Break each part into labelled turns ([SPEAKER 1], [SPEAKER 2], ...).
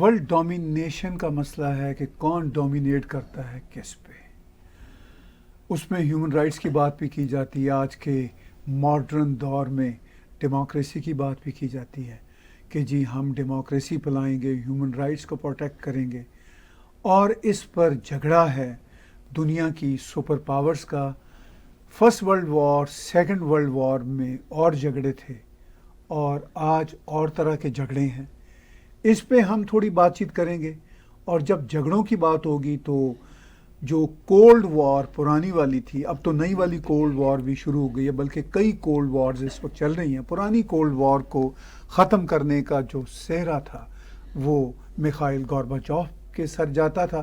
[SPEAKER 1] World domination کا مسئلہ ہے کہ کون ڈومینیٹ کرتا ہے کس پہ. اس میں ہیومن رائٹس کی بات بھی کی جاتی ہے. آج کے ماڈرن دور میں ڈیموکریسی کی بات بھی کی جاتی ہے کہ جی ہم ڈیموکریسی پلائیں گے, ہیومن رائٹس کو پروٹیکٹ کریں گے. اور اس پر جھگڑا ہے دنیا کی سپر پاورز کا. First world war, second world war میں اور جھگڑے تھے اور آج اور طرح کے جھگڑے ہیں. اس پہ ہم تھوڑی بات چیت کریں گے. اور جب جھگڑوں کی بات ہوگی تو جو کولڈ وار پرانی والی تھی, اب تو نئی والی کولڈ وار بھی شروع ہو گئی ہے, بلکہ کئی کولڈ وارز اس وقت چل رہی ہیں. پرانی کولڈ وار کو ختم کرنے کا جو سہرا تھا وہ میخائیل گورباچوف کے سر جاتا تھا,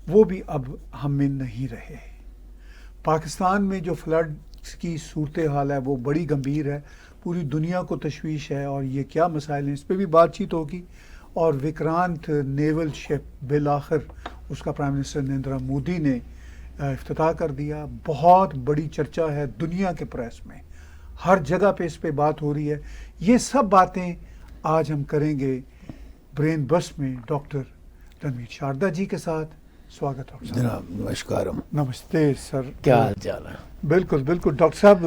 [SPEAKER 1] وہ بھی اب ہم میں نہیں رہے. پاکستان میں جو فلڈ کی صورتحال ہے وہ بڑی گمبھیر ہے, پوری دنیا کو تشویش ہے, اور یہ کیا مسائل ہیں اس پہ بھی بات چیت ہوگی. اور وکرانت نیول شپ بالآخر اس کا پرائم منسٹر نریندر مودی نے افتتاح کر دیا. بہت بڑی چرچا ہے دنیا کے پریس میں, ہر جگہ پہ اس پہ بات ہو رہی ہے. یہ سب باتیں آج ہم کریں گے برین بس میں ڈاکٹر رنویر شاردا جی کے ساتھ. سواگت ہے
[SPEAKER 2] جناب. نمسکارم.
[SPEAKER 1] نمستے سر.
[SPEAKER 2] کیا حال چال ہے؟
[SPEAKER 1] بالکل بالکل ڈاکٹر صاحب,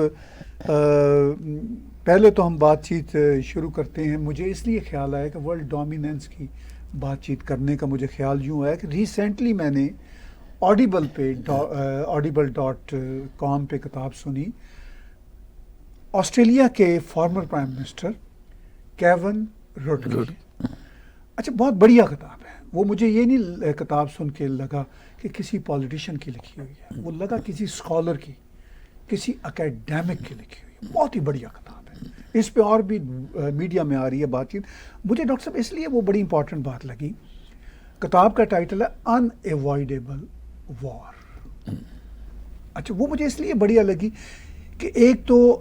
[SPEAKER 1] پہلے تو ہم بات چیت شروع کرتے ہیں. مجھے اس لیے خیال آیا کہ ورلڈ ڈومیننس کی بات چیت کرنے کا مجھے خیال یوں آیا کہ ریسنٹلی میں نے آڈیبل پہ audible.com پہ کتاب سنی. آسٹریلیا کے فارمر پرائم منسٹر کیون رڈ کی. اچھا, بہت بڑھیا کتاب ہے وہ. مجھے یہ نہیں کتاب سن کے لگا کہ کسی پولیٹیشین کی لکھی ہوئی ہے, وہ لگا کسی اسکالر کی, کسی اکیڈیمک کی لکھی ہوئی ہے. بہت ہی بڑھیا کتاب ہے. اس پہ اور بھی میڈیا میں آ رہی ہے بات چیت. مجھے ڈاکٹر صاحب اس لیے وہ بڑی امپورٹنٹ بات لگی. کتاب کا ٹائٹل ہے ان ایوائڈیبل وار. اچھا, وہ مجھے اس لیے بڑھیا لگی کہ ایک تو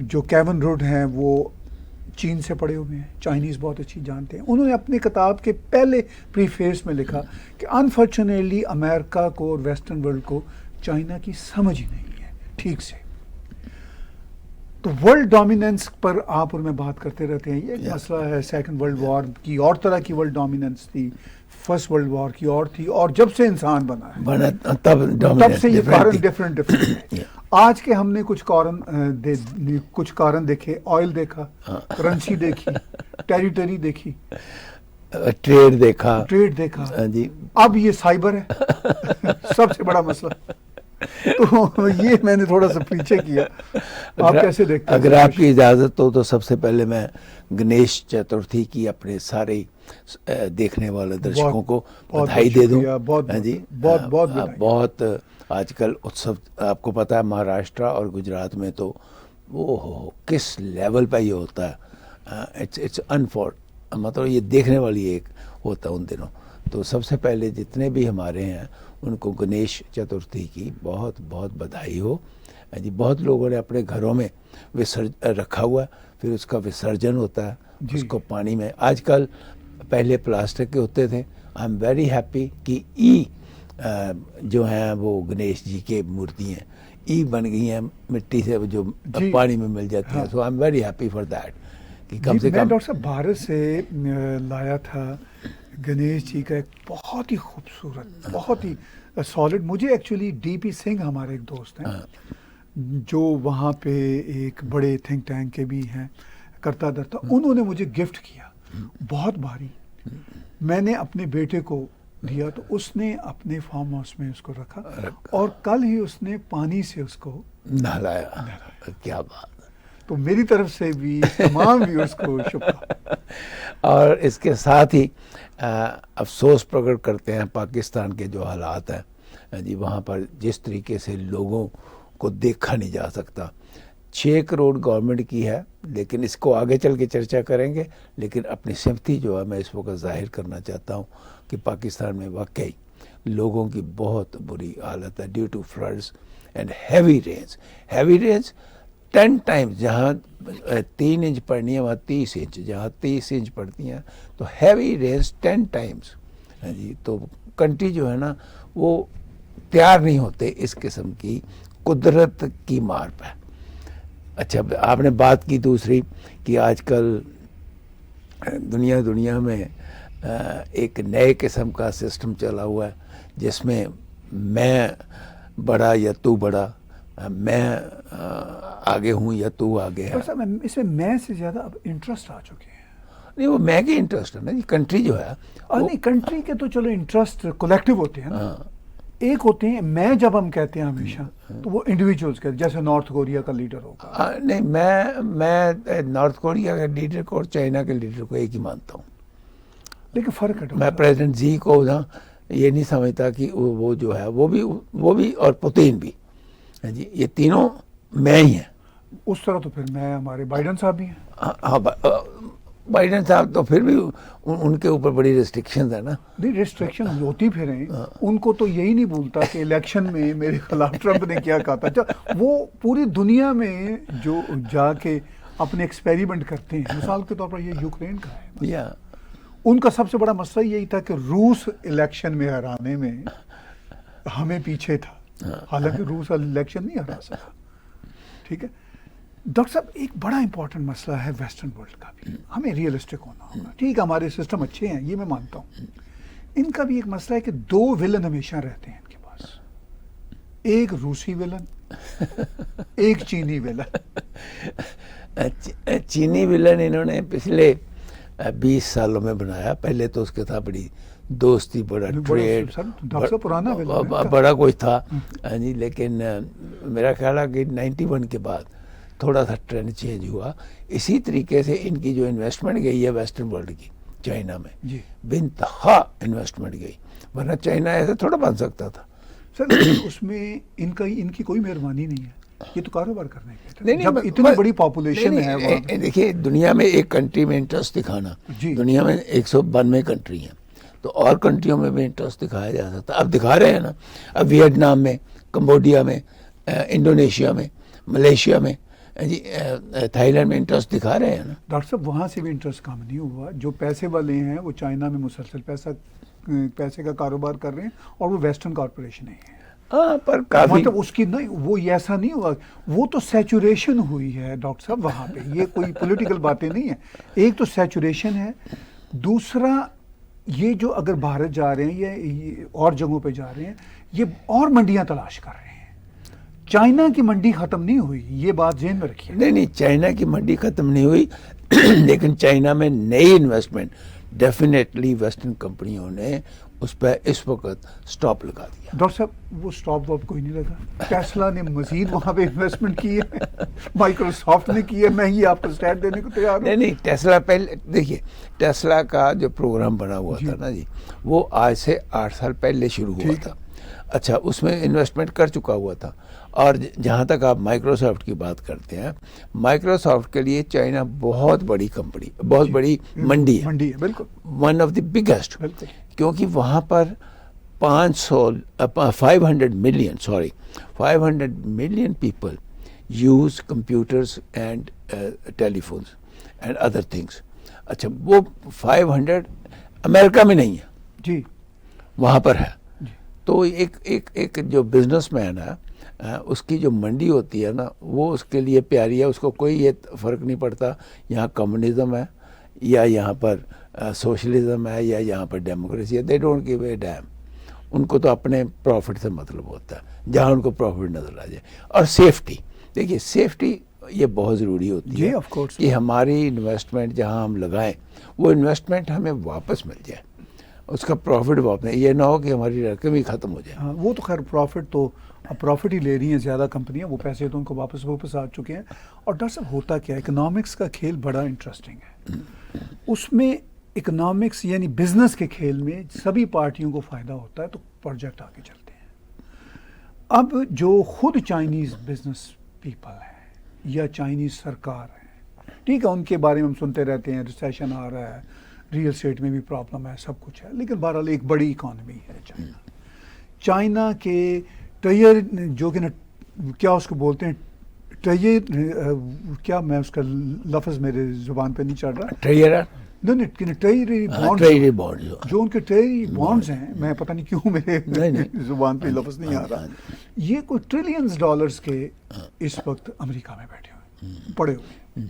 [SPEAKER 1] جو کیون رڈ ہیں وہ چین سے پڑھے ہوئے ہیں, چائنیز بہت اچھی جانتے ہیں. انہوں نے اپنی کتاب کے پہلے پریفیس میں لکھا کہ انفارچونیٹلی امریکہ کو اور ویسٹرن ورلڈ کو چائنا کی سمجھ ہی نہیں ہے ٹھیک سے. تو ورلڈ ڈومیننس پر آپ اور میں بات کرتے رہتے ہیں. یہ ایک مسئلہ ہے. سیکنڈ ورلڈ وار کی اور طرح کی ورلڈ ڈومیننس تھی, فرسٹ ورلڈ وار کی اور تھی, اور جب سے انسان بنا ہے تب سے یہ کارن ڈفرینٹ ہے. آج کے ہم نے کچھ کارن دیکھے. آئل دیکھا, کرنسی دیکھی, ٹیریٹری دیکھی,
[SPEAKER 2] ٹریڈ دیکھا
[SPEAKER 1] جی. اب یہ سائبر ہے سب سے بڑا مسئلہ. تو یہ میں نے تھوڑا سا پیچھے کیا. آپ کیسے دیکھتے ہیں؟
[SPEAKER 2] اگر آپ کی اجازت ہو تو سب سے پہلے میں گنیش چترتھی کی اپنے سارے دیکھنے والے درشکوں کو بدھائی دے دوں. جی بہت آج کل اتسو آپ کو پتہ ہے مہاراشٹر اور گجرات میں تو وہ کس لیول پہ یہ ہوتا ہے. اٹس مطلب یہ دیکھنے والی ایک ہوتا ہے ان دنوں. تو سب سے پہلے جتنے بھی ہمارے ہیں ان کو گنیش چترتھی کی بہت بہت بدھائی ہو. جی, بہت لوگوں نے اپنے گھروں میں رکھا ہوا ہے, پھر اس کا وسرجن ہوتا ہے اس کو پانی میں. آج کل پہلے پلاسٹک کے ہوتے تھے. آئی ایم ویری ہیپی کہ جو ہیں وہ گنیش جی کے مورتی ہیں ای بن گئی ہیں مٹی سے جو پانی میں مل جاتی ہیں. So I am very happy for that کہ کم سے کم.
[SPEAKER 1] میں ڈاکٹر صاحب بھارت سے لایا تھا گنیش جی کا ایک بہت ہی خوبصورت, بہت ہی سالڈ. مجھے ایکچولی ڈی پی سنگھ ہمارے ایک دوست ہیں جو وہاں پہ ایک بڑے تھنک ٹینک کے بھی ہیں کرتا درتا, انہوں نے مجھے گفٹ کیا بہت بھاری. میں نے اپنے بیٹے کو دیا تو اس نے اپنے فارم ہاؤس میں اس کو رکھا اور کل ہی اس نے پانی سے اس کو
[SPEAKER 2] نہلایا. کیا بات.
[SPEAKER 1] تو میری طرف سے بھی تمام ویورز کو شکریہ.
[SPEAKER 2] اور اس کے ساتھ ہی افسوس پرکٹ کرتے ہیں پاکستان کے جو حالات ہیں جی, وہاں پر جس طریقے سے لوگوں کو دیکھا نہیں جا سکتا. 6 کروڑ گورنمنٹ کی ہے, لیکن اس کو آگے چل کے چرچا کریں گے. لیکن اپنی سمپتھی جو ہے میں اس وقت ظاہر کرنا چاہتا ہوں کہ پاکستان میں واقعی لوگوں کی بہت بری حالت ہے due to floods and heavy rains. 10 times جہاں 3 انچ پڑنی ہے وہاں 30 انچ, جہاں 30 انچ پڑتی ہیں تو ہیوی رینز 10 ٹائمز. جی, تو کنٹری جو ہے نا وہ تیار نہیں ہوتے اس قسم کی قدرت کی مار پہ. اچھا, آپ نے بات کی دوسری کہ آج کل دنیا میں ایک نئے قسم کا سسٹم چلا ہوا ہے جس میں میں بڑا یا تو بڑا، میں آگے ہوں یا تو آگے ہے.
[SPEAKER 1] اس میں سے زیادہ اب انٹرسٹ آ چکے ہیں.
[SPEAKER 2] نہیں وہ میں کے انٹرسٹ ہے نا، کنٹری جو ہے
[SPEAKER 1] نہیں، کنٹری کے تو چلو انٹرسٹ کولیکٹیو ہوتے ہیں نا. ایک ہوتے ہیں میں جب ہم کہتے ہیں ہمیشہ تو وہ انڈیویجولز کہتے ہیں، جیسے نارتھ کوریا کا لیڈر ہوگا.
[SPEAKER 2] نہیں، میں نارتھ کوریا کے لیڈر کو اور چائنا کے لیڈر کو ایک ہی مانتا ہوں.
[SPEAKER 1] لیکن فرق ہے،
[SPEAKER 2] میں پریزیڈنٹ زی کو نا یہ نہیں سمجھتا کہ وہ جو ہے وہ بھی اور پوتین بھی، جی یہ تینوں میں ہی ہیں.
[SPEAKER 1] اس طرح تو پھر میں ہمارے بائیڈن صاحب بھی ہیں.
[SPEAKER 2] ہاں بائیڈن صاحب تو پھر بھی ان کے اوپر بڑی ریسٹرکشنز ہیں نا.
[SPEAKER 1] نہیں، ریسٹرکشن ہوتی پھر ہیں. ان کو تو یہی نہیں بھولتا کہ الیکشن میں میرے خلاف ٹرمپ نے کیا کہا تھا. وہ پوری دنیا میں جو جا کے اپنے ایکسپیریمنٹ کرتے ہیں، مثال کے طور پر یہ یوکرین کا ہے. ان کا سب سے بڑا مسئلہ یہی تھا کہ روس الیکشن میں ہرانے میں ہمیں پیچھے تھا، حالانکہ روس الیکشن نہیں ہرا سکا. ٹھیک ہے ڈاکٹر صاحب، ایک بڑا امپورٹنٹ مسئلہ ہے ویسٹرن ورلڈ کا بھی. ہمیں ریئلسٹک ہونا ہوگا. ٹھیک ہے ہمارے سسٹم اچھے ہیں، یہ میں مانتا ہوں. ان کا بھی ایک مسئلہ ہے کہ دو ولن ہمیشہ رہتے ہیں ان کے پاس، ایک روسی ولن، ایک چینی ولن.
[SPEAKER 2] چینی ولن انہوں نے پچھلے 20 سالوں میں بنایا. پہلے تو اس کے تھا بڑی دوستی، بڑا ٹریڈ، بڑا کچھ تھا جی. لیکن میرا خیال ہے کہ 91 کے بعد تھوڑا سا ٹرینڈ چینج ہوا. اسی طریقے سے ان کی جو انویسٹمنٹ گئی ہے ویسٹرن ورلڈ کی چائنا میں، بے انتہا انویسٹمنٹ گئی، ورنہ چائنا ایسے تھوڑا بن سکتا تھا.
[SPEAKER 1] سر اس میں ان کی کوئی مہربانی نہیں ہے، یہ تو کاروبار کرنے کے. جب اتنی بڑی پاپولیشن ہے،
[SPEAKER 2] دیکھیے دنیا میں ایک کنٹری میں انٹرسٹ دکھانا، دنیا میں 192 کنٹری ہیں تو اور کنٹریوں میں بھی انٹرسٹ دکھایا جا سکتا. اب دکھا رہے ہیں نا. اب ویتنام میں، کمبوڈیا میں، انڈونیشیا میں، ملیشیا میں، جی تھائی لینڈ میں انٹرسٹ دکھا رہے ہیں نا.
[SPEAKER 1] ڈاکٹر صاحب وہاں سے بھی انٹرسٹ کم نہیں ہوا. جو پیسے والے ہیں وہ چائنا میں مسلسل پیسے کا کاروبار کر رہے ہیں، اور وہ ویسٹرن کارپوریشن ہیں.
[SPEAKER 2] پر کافی
[SPEAKER 1] مطلب اس کی نہیں، وہ ایسا نہیں ہوا، وہ تو سیچوریشن ہوئی ہے ڈاکٹر صاحب وہاں پہ. یہ کوئی پولیٹیکل باتیں نہیں ہیں. ایک تو سیچوریشن ہے، دوسرا یہ جو اگر بھارت جا رہے ہیں یا اور جگہوں پہ جا رہے ہیں، یہ اور منڈیاں تلاش کر رہے ہیں. چائنا کی منڈی ختم نہیں ہوئی، یہ بات ذہن میں رکھیے.
[SPEAKER 2] نہیں، چائنا کی منڈی ختم نہیں ہوئی، لیکن چائنا میں نئی انویسٹمنٹ ڈیفینیٹلی ویسٹرن کمپنیوں نے اس پہ اس وقت سٹاپ لگا دیا.
[SPEAKER 1] ڈاکٹر صاحب وہ سٹاپ واپ کوئی نہیں لگا. ٹیسلا نے مزید وہاں پہ انویسٹمنٹ کی ہے، مائکروسافٹ نے کی ہے. میں یہ آپ کو اسٹیٹ دینے کو تیار ہوں.
[SPEAKER 2] نہیں، ٹیسلا پہلے دیکھیے، ٹیسلا کا جو پروگرام بنا ہوا تھا نا جی، وہ آج سے 8 سال پہلے شروع ہوا تھا. اچھا، اس میں انویسٹمنٹ کر چکا ہوا تھا. اور جہاں تک آپ مائکروسافٹ کی بات کرتے ہیں، مائکروسافٹ کے لیے چائنا بہت بڑی کمپنی، بہت بڑی منڈی ہے.
[SPEAKER 1] بالکل
[SPEAKER 2] ون آف دی بگیسٹ. کیونکہ وہاں پر 500 million people use computers and telephones and other things. اچھا، وہ 500 امریکہ میں نہیں ہے
[SPEAKER 1] جی،
[SPEAKER 2] وہاں پر ہے. تو ایک جو بزنس مین ہے، اس کی جو منڈی ہوتی ہے نا، وہ اس کے لیے پیاری ہے. اس کو کوئی یہ فرق نہیں پڑتا یہاں کمیونزم ہے یا یہاں پر سوشلزم ہے یا یہاں پر ڈیموکریسی ہے. They don't give a damn. ان کو تو اپنے پروفٹ سے مطلب ہوتا ہے، جہاں ان کو پروفٹ نظر آ جائے. اور سیفٹی، دیکھیے سیفٹی یہ بہت ضروری ہوتی ہے کہ ہماری انویسٹمنٹ جہاں ہم لگائیں وہ انویسٹمنٹ ہمیں واپس مل جائے، اس کا پروفٹ واپس. یہ نہ ہو کہ ہماری رقم ہی ختم ہو جائے.
[SPEAKER 1] وہ تو خیر پروفٹ ہی لے رہی ہیں زیادہ کمپنیاں، وہ پیسے تو ان کو واپس آ چکے ہیں. اور ڈاکٹر صاحب ہوتا کیا ہے، اکنامکس کا کھیل بڑا انٹرسٹنگ ہے. اس میں اکنامکس یعنی بزنس کے کھیل میں سبھی پارٹیوں کو فائدہ ہوتا ہے تو پروجیکٹ آگے چلتے ہیں. اب جو خود چائنیز بزنس پیپل ہیں یا چائنیز سرکار ہیں، ٹھیک ہے ان کے بارے میں ہم سنتے رہتے ہیں، ریسیشن آ رہا ہے، ریئل اسٹیٹ میں بھی پرابلم ہے، سب کچھ ہے، لیکن بہرحال ایک بڑی اکانومی ہے چائنا کے. ٹائر جو کہ کیا اس کو بولتے ہیں، ٹائر کیا، میں اس کا لفظ میرے زبان پہ نہیں چڑھ رہا. ٹائری بانڈ جو ان کے ٹائری بانڈز ہیں، میں پتہ نہیں کیوں میرے زبان پہ لفظ نہیں آ رہا. یہ کوئی ٹریلینز ڈالرز کے اس وقت امریکہ میں بیٹھے ہوئے پڑے ہوئے ہیں.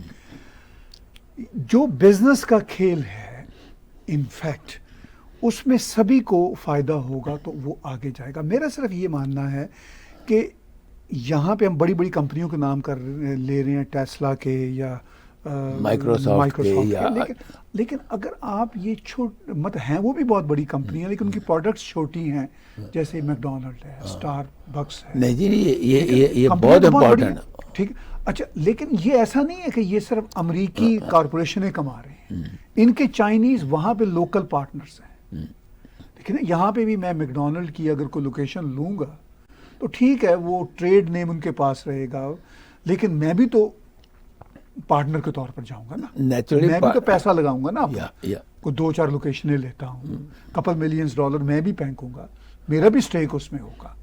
[SPEAKER 1] جو بزنس کا کھیل ہے انفیکٹ اس میں سبھی کو فائدہ ہوگا تو وہ آگے جائے گا. میرا صرف یہ ماننا ہے کہ یہاں پہ ہم بڑی بڑی کمپنیوں کے نام لے رہے ہیں، ٹیسلا کے یا
[SPEAKER 2] مائکروسافٹ کے،
[SPEAKER 1] لیکن اگر آپ یہ مطلب ہیں وہ بھی بہت بڑی کمپنی ہیں لیکن ان کی پروڈکٹس چھوٹی ہیں، جیسے میک ڈونلڈ ہے، اسٹار بکس ہے.
[SPEAKER 2] نہیں جی، یہ بہت امپورٹنٹ ہے.
[SPEAKER 1] ٹھیک، اچھا، لیکن یہ ایسا نہیں ہے کہ یہ صرف امریکی کارپوریشنیں کما رہے ہیں، ان کے چائنیز وہاں پہ لوکل پارٹنرز ہیں. لیکن یہاں پہ بھی میں میک ڈونلڈ کی اگر کوئی لوکیشن لوں گا تو ٹھیک ہے، وہ ٹریڈ نیم ان کے پاس رہے گا، لیکن میں بھی تو پارٹنر کے طور پر جاؤں گا نا.
[SPEAKER 2] نیچرلی
[SPEAKER 1] میں بھی تو پیسہ لگاؤں گا نا.
[SPEAKER 2] یا
[SPEAKER 1] کوئی 2-4 لوکیشنیں لیتا ہوں، کپل ملینز ڈالر میں بھی پھینکوں گا، میرا بھی سٹیک اس میں ہوگا،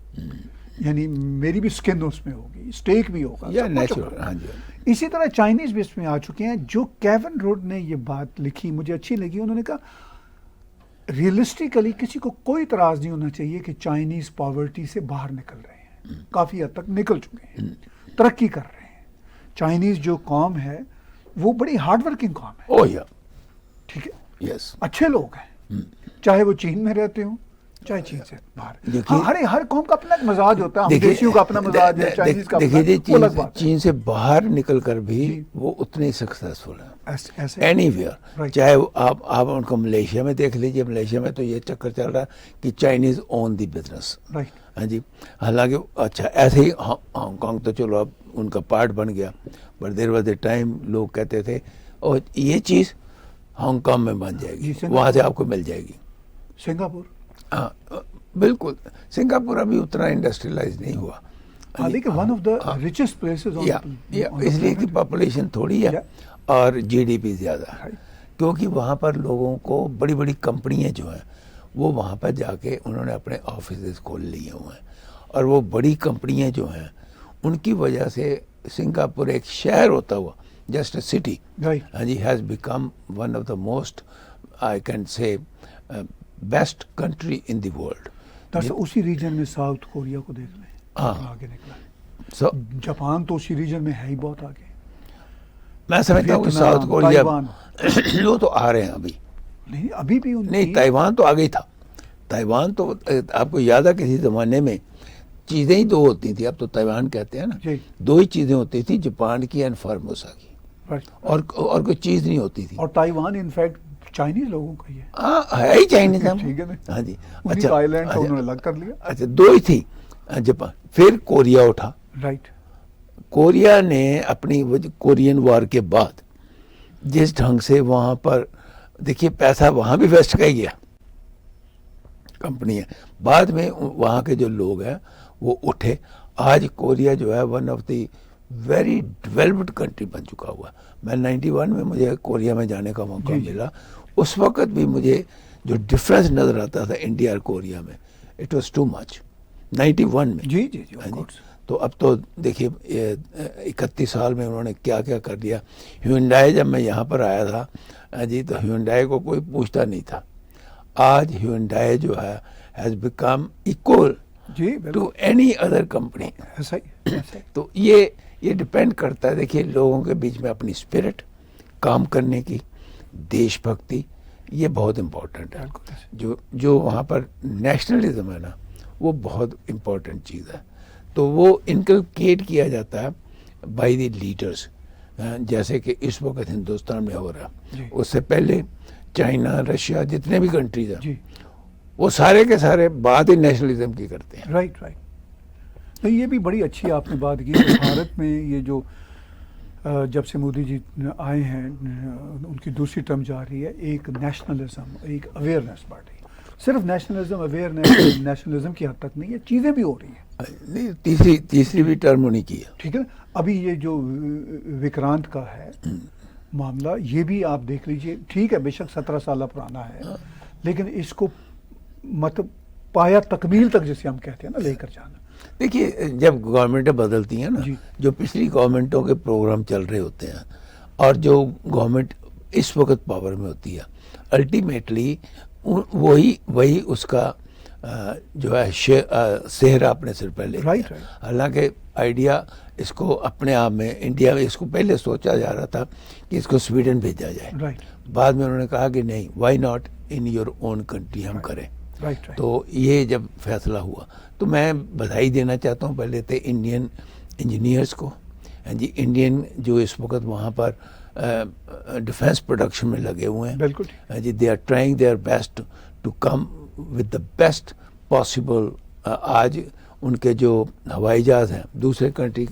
[SPEAKER 1] یعنی میری بھی سکن اس میں ہوگی، سٹیک بھی ہوگا. اسی طرح چائنیز بھی اس میں آ چکے ہیں. جو کیون روڈ نے یہ بات لکھی مجھے اچھی لگی، انہوں نے کہا ریئلسٹیکلی کسی کو کوئی اعتراض نہیں ہونا چاہیے کہ چائنیز پاورٹی سے باہر نکل رہے ہیں، کافی حد تک نکل چکے ہیں، ترقی کر رہے ہیں. چائنیز جو قوم ہے وہ بڑی ہارڈ ورکنگ قوم ہے.
[SPEAKER 2] اوہ یا
[SPEAKER 1] ٹھیک ہے،
[SPEAKER 2] یس،
[SPEAKER 1] اچھے لوگ ہیں، چاہے وہ چین میں رہتے ہوں چاہے چین سے باہر. ہر قوم کا اپنا ایک مزاج ہوتا ہے، دیسیوں کا اپنا مزاج ہے، چائنیز کا اپنا.
[SPEAKER 2] دیکھیے چین سے باہر نکل کر بھی وہ اتنے سکسیسفل ہیں اینی ویئر. چاہے آپ ان کو ملیشیا میں دیکھ لیجیے، ملیشیا میں تو یہ چکر چل رہا ہے کہ چائنیز اون دی بزنس. ہاں جی، حالانکہ اچھا ایسے ہی ہانگ کانگ تو چلو اب ان کا پارٹ بن گیا، but there was a time لوگ کہتے تھے اور یہ چیز ہانگ کانگ میں بن جائے گی، وہاں سے آپ کو مل جائے گی.
[SPEAKER 1] سنگاپور،
[SPEAKER 2] ہاں بالکل، سنگاپور ابھی اتنا انڈسٹریلائز نہیں ہوا،
[SPEAKER 1] لیکن one of the richest places,
[SPEAKER 2] اس لیے کہ پاپولیشن تھوڑی ہے اور جی ڈی پی زیادہ ہے، کیونکہ وہاں پر لوگوں کو بڑی بڑی کمپنیاں جو ہیں وہ وہاں پر جا کے انہوں نے اپنے آفیسز کھول لیے ہوئے ہیں، اور وہ بڑی کمپنیاں جو ہیں ان کی وجہ سے سنگاپور ایک شہر ہوتا ہوا، جسٹ اے سٹی، ہاں جی، has become one of the most I can say best country in the world.
[SPEAKER 1] اسی ریجن میں ساؤتھ کوریا کو دیکھ لیں، آگے نکلا. جاپان تو اسی ریجن میں ہے ہی بہت آگے.
[SPEAKER 2] میں سمجھتا ہوں کہ ساؤتھ کوریا وہ تو آ رہے ہیں ابھی
[SPEAKER 1] نہیں، ابھی بھی
[SPEAKER 2] نہیں. تائیوان تو آگے ہی تھا. تائیوان تو آپ کو یاد ہے کسی زمانے میں چیزیں ہی دو ہوتی تھیں، اب تو تائیوان کہتے ہیں نا، دو ہی چیزیں ہوتی تھیں، جاپان کی اینڈ فارموسا کی، اور کوئی چیز نہیں ہوتی تھی.
[SPEAKER 1] اور تائیوان انفیکٹ چائنیز لوگوں کا ہی ہے.
[SPEAKER 2] ہاں ہے ہی چائنیز.
[SPEAKER 1] ہاں جی، اچھا آئی لینڈ انہوں نے الگ کر لیا.
[SPEAKER 2] اچھا، دو ہی تھی جاپان. پھر کوریا اٹھا.
[SPEAKER 1] رائٹ.
[SPEAKER 2] کوریا نے اپنی کورین وار کے بعد جس ڈھنگ سے وہاں پر دیکھیے پیسہ وہاں بھی ویسٹ کا ہی گیا، کمپنی ہے، بعد میں وہاں کے جو لوگ ہیں وہ اٹھے. آج کوریا جو ہے one of the very developed country بن چکا ہوا. میں 91 میں مجھے کوریا میں جانے کا موقع ملا. اس وقت بھی مجھے جو ڈفرینس نظر آتا تھا انڈیا اور کوریا میں، اٹ واز ٹو مچ 91 میں.
[SPEAKER 1] جی.
[SPEAKER 2] تو اب تو دیکھیے 31 سال میں انہوں نے کیا کیا کر دیا. ہیونڈائی جب میں یہاں پر آیا تھا جی تو ہیونڈائی کو کوئی پوچھتا نہیں تھا. آج ہیونڈائی جو ہے has become equal to any other company. تو یہ ڈپینڈ کرتا ہے. دیکھیے لوگوں کے بیچ میں اپنی اسپرٹ، کام کرنے کی، دیش بھکتی، یہ بہت امپورٹنٹ ہے. جو وہاں پر نیشنلزم ہے نا وہ بہت امپورٹنٹ چیز ہے. تو وہ انکلکیٹ کیا جاتا ہے بائی دی لیڈرز، جیسے کہ اس وقت ہندوستان میں ہو رہا. اس سے پہلے چائنا، رشیا، جتنے بھی کنٹریز ہیں وہ سارے کے سارے بات ہی نیشنلزم کی کرتے ہیں.
[SPEAKER 1] رائٹ. تو یہ بھی بڑی اچھی آپ نے بات کی. بھارت میں یہ جو جب سے مودی جی آئے ہیں ان کی دوسری ٹرم جا رہی ہے، ایک نیشنلزم، ایک اویئرنیس بڑھ رہی ہے. صرف نیشنلزم، اویئرنیس نیشنلزم کی حد تک نہیں ہے، چیزیں بھی ہو رہی ہیں.
[SPEAKER 2] نہیں، تیسری بھی ٹرم ہونے کی ہے.
[SPEAKER 1] ٹھیک ہے. ابھی یہ جو وکرانت کا ہے معاملہ، یہ بھی آپ دیکھ لیجئے. ٹھیک ہے، بے شک 17 سالہ پرانا ہے، لیکن اس کو مطلب پایا تکمیل تک جسے ہم کہتے ہیں نا لے کر جانا.
[SPEAKER 2] دیکھیے جب گورنمنٹیں بدلتی ہیں نا، جو پچھلی گورنمنٹوں کے پروگرام چل رہے ہوتے ہیں اور جو گورنمنٹ اس وقت پاور میں ہوتی ہے، الٹیمیٹلی وہی اس کا جو ہے سہرا اپنے سر پہ لے. حالانکہ آئیڈیا اس کو اپنے آپ میں انڈیا میں اس کو پہلے سوچا جا رہا تھا کہ اس کو سویڈن بھیجا جائے. بعد میں انہوں نے کہا کہ نہیں, why not in your own country ہم کریں. تو یہ جب فیصلہ ہوا تو میں بدھائی دینا چاہتا ہوں پہلے تو انڈین انجینئرس کو, جی انڈین جو اس وقت وہاں پر ڈیفینس پروڈکشن میں لگے ہوئے ہیں.
[SPEAKER 1] بالکل
[SPEAKER 2] جی, they are trying their best to come with the best possible. آج ان کے جو ہوائی جہاز ہیں دوسرے کنٹری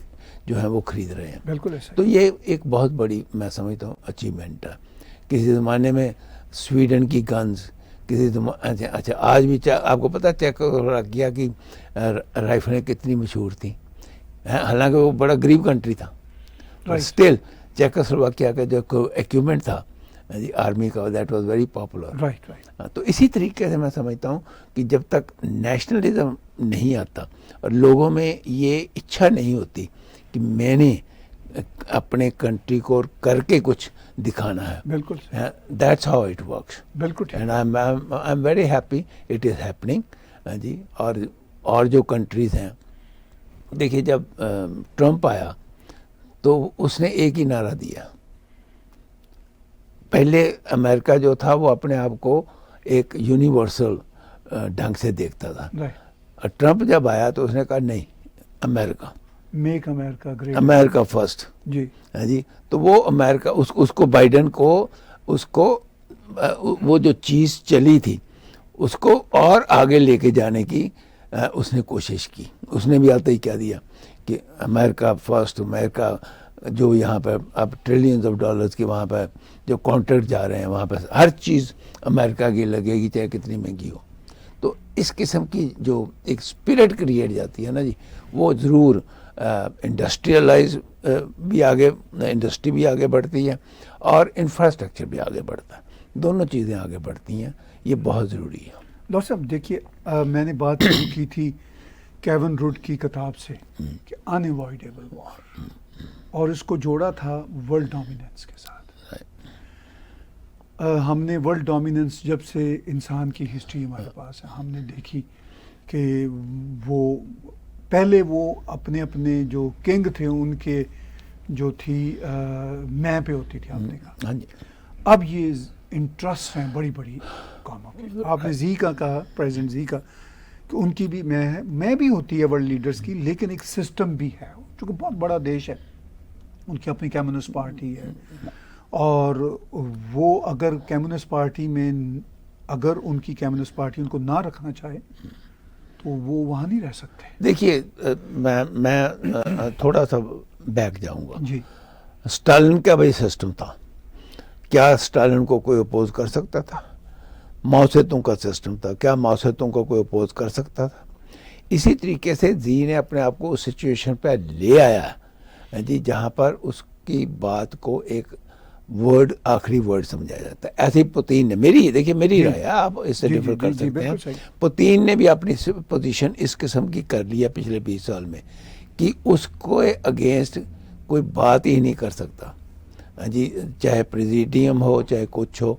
[SPEAKER 2] جو ہیں وہ خرید رہے ہیں.
[SPEAKER 1] بالکل ایسا.
[SPEAKER 2] تو یہ ایک بہت بڑی میں سمجھتا ہوں اچیومنٹ ہے. کسی زمانے میں سویڈن کی گنز کسی اچھا آج بھی آپ کو پتا چیکوسلوواکیا کی رائفلیں کتنی مشہور تھیں, حالانکہ وہ بڑا غریب کنٹری تھا, اسٹل چیکوسلوواکیا کا جو ایکوپمنٹ تھا جی آرمی کا, دیٹ واز ویری پاپولر. تو اسی طریقے سے میں سمجھتا ہوں کہ جب تک نیشنلزم نہیں آتا اور لوگوں میں یہ اچھا نہیں ہوتی کہ میں نے اپنے کنٹری کو کر کے کچھ دکھانا ہے,
[SPEAKER 1] بالکل
[SPEAKER 2] دیٹس ہاؤ اٹ ورکس.
[SPEAKER 1] بالکل
[SPEAKER 2] and I am very happy it is happening. جی, اور جو کنٹریز ہیں, دیکھیے جب ٹرمپ آیا تو اس نے ایک ہی نعرہ دیا. پہلے امریکہ جو تھا وہ اپنے آپ کو ایک یونیورسل ڈھنگ سے دیکھتا تھا. ٹرمپ جب آیا تو اس نے کہا نہیں, امریکہ,
[SPEAKER 1] میک امریکہ گریٹ,
[SPEAKER 2] امریکہ فرسٹ. جی, تو وہ امریکہ اس کو بائیڈن کو اس کو وہ جو چیز چلی تھی اس کو اور آگے لے کے جانے کی اس نے کوشش کی. اس نے بھی آتے ہی کیا دیا کہ امریکہ فرسٹ, امریکہ جو یہاں پہ اب ٹریلینز آف ڈالرز کی وہاں پہ جو کانٹریکٹ جا رہے ہیں وہاں پہ ہر چیز امریکہ کی لگے گی چاہے کتنی مہنگی ہو. تو اس قسم کی جو ایک اسپرٹ کریٹ جاتی ہے نا جی, وہ ضرور انڈسٹریلائز بھی آگے, انڈسٹری بھی آگے بڑھتی ہے اور انفراسٹرکچر بھی آگے بڑھتا ہے. دونوں چیزیں آگے بڑھتی ہیں, یہ بہت ضروری ہے.
[SPEAKER 1] ڈاکٹر صاحب دیکھیے, میں نے بات شروع کی تھی کیون روڈ کی کتاب سے کہ انایوائڈیبل وار, اور اس کو جوڑا تھا ورلڈ ڈومیننس کے ساتھ. ہم نے ورلڈ ڈومیننس جب سے انسان کی ہسٹری ہمارے پاس ہے, ہم نے دیکھی کہ وہ پہلے وہ اپنے اپنے جو کنگ تھے ان کے جو تھی میں پہ ہوتی تھی, آپ نے کہا. اب یہ انٹرسٹ ہیں بڑی بڑی قوموں کے. آپ نے زی کا کہا, پریزیڈنٹ زی کا, کہ ان کی بھی میں بھی ہوتی ہے ورلڈ لیڈرز کی, لیکن ایک سسٹم بھی ہے, چونکہ بہت بڑا دیش ہے, ان کی اپنی کمیونسٹ پارٹی ہے, اور وہ اگر کمیونسٹ پارٹی میں اگر ان کی کمیونسٹ پارٹی ان کو نہ رکھنا چاہے تو وہ وہاں نہیں رہ سکتے.
[SPEAKER 2] دیکھیے میں تھوڑا سا بیک جاؤں گا.
[SPEAKER 1] جی,
[SPEAKER 2] اسٹالن کا بھائی سسٹم تھا, کیا اسٹالن کو کوئی اپوز کر سکتا تھا؟ ماؤ سے تونگ کا سسٹم تھا, کیا ماؤ سے تونگ کو کوئی اپوز کر سکتا تھا؟ اسی طریقے سے زی نے اپنے آپ کو اس سچویشن پہ لے آیا جی جہاں پر اس کی بات کو ایک ورڈ آخری ورڈ سمجھا جاتا ہے. ایسے ہی پوتین نے, دیکھیے میری رائے ہے, آپ اس سے ڈفر کر سکتے ہیں, پوتین نے بھی اپنی پوزیشن اس قسم کی کر لیا پچھلے 20 سال میں کہ اس کو اگینسٹ کوئی بات ہی نہیں کر سکتا جی, چاہے پریزیڈیم ہو چاہے کچھ ہو,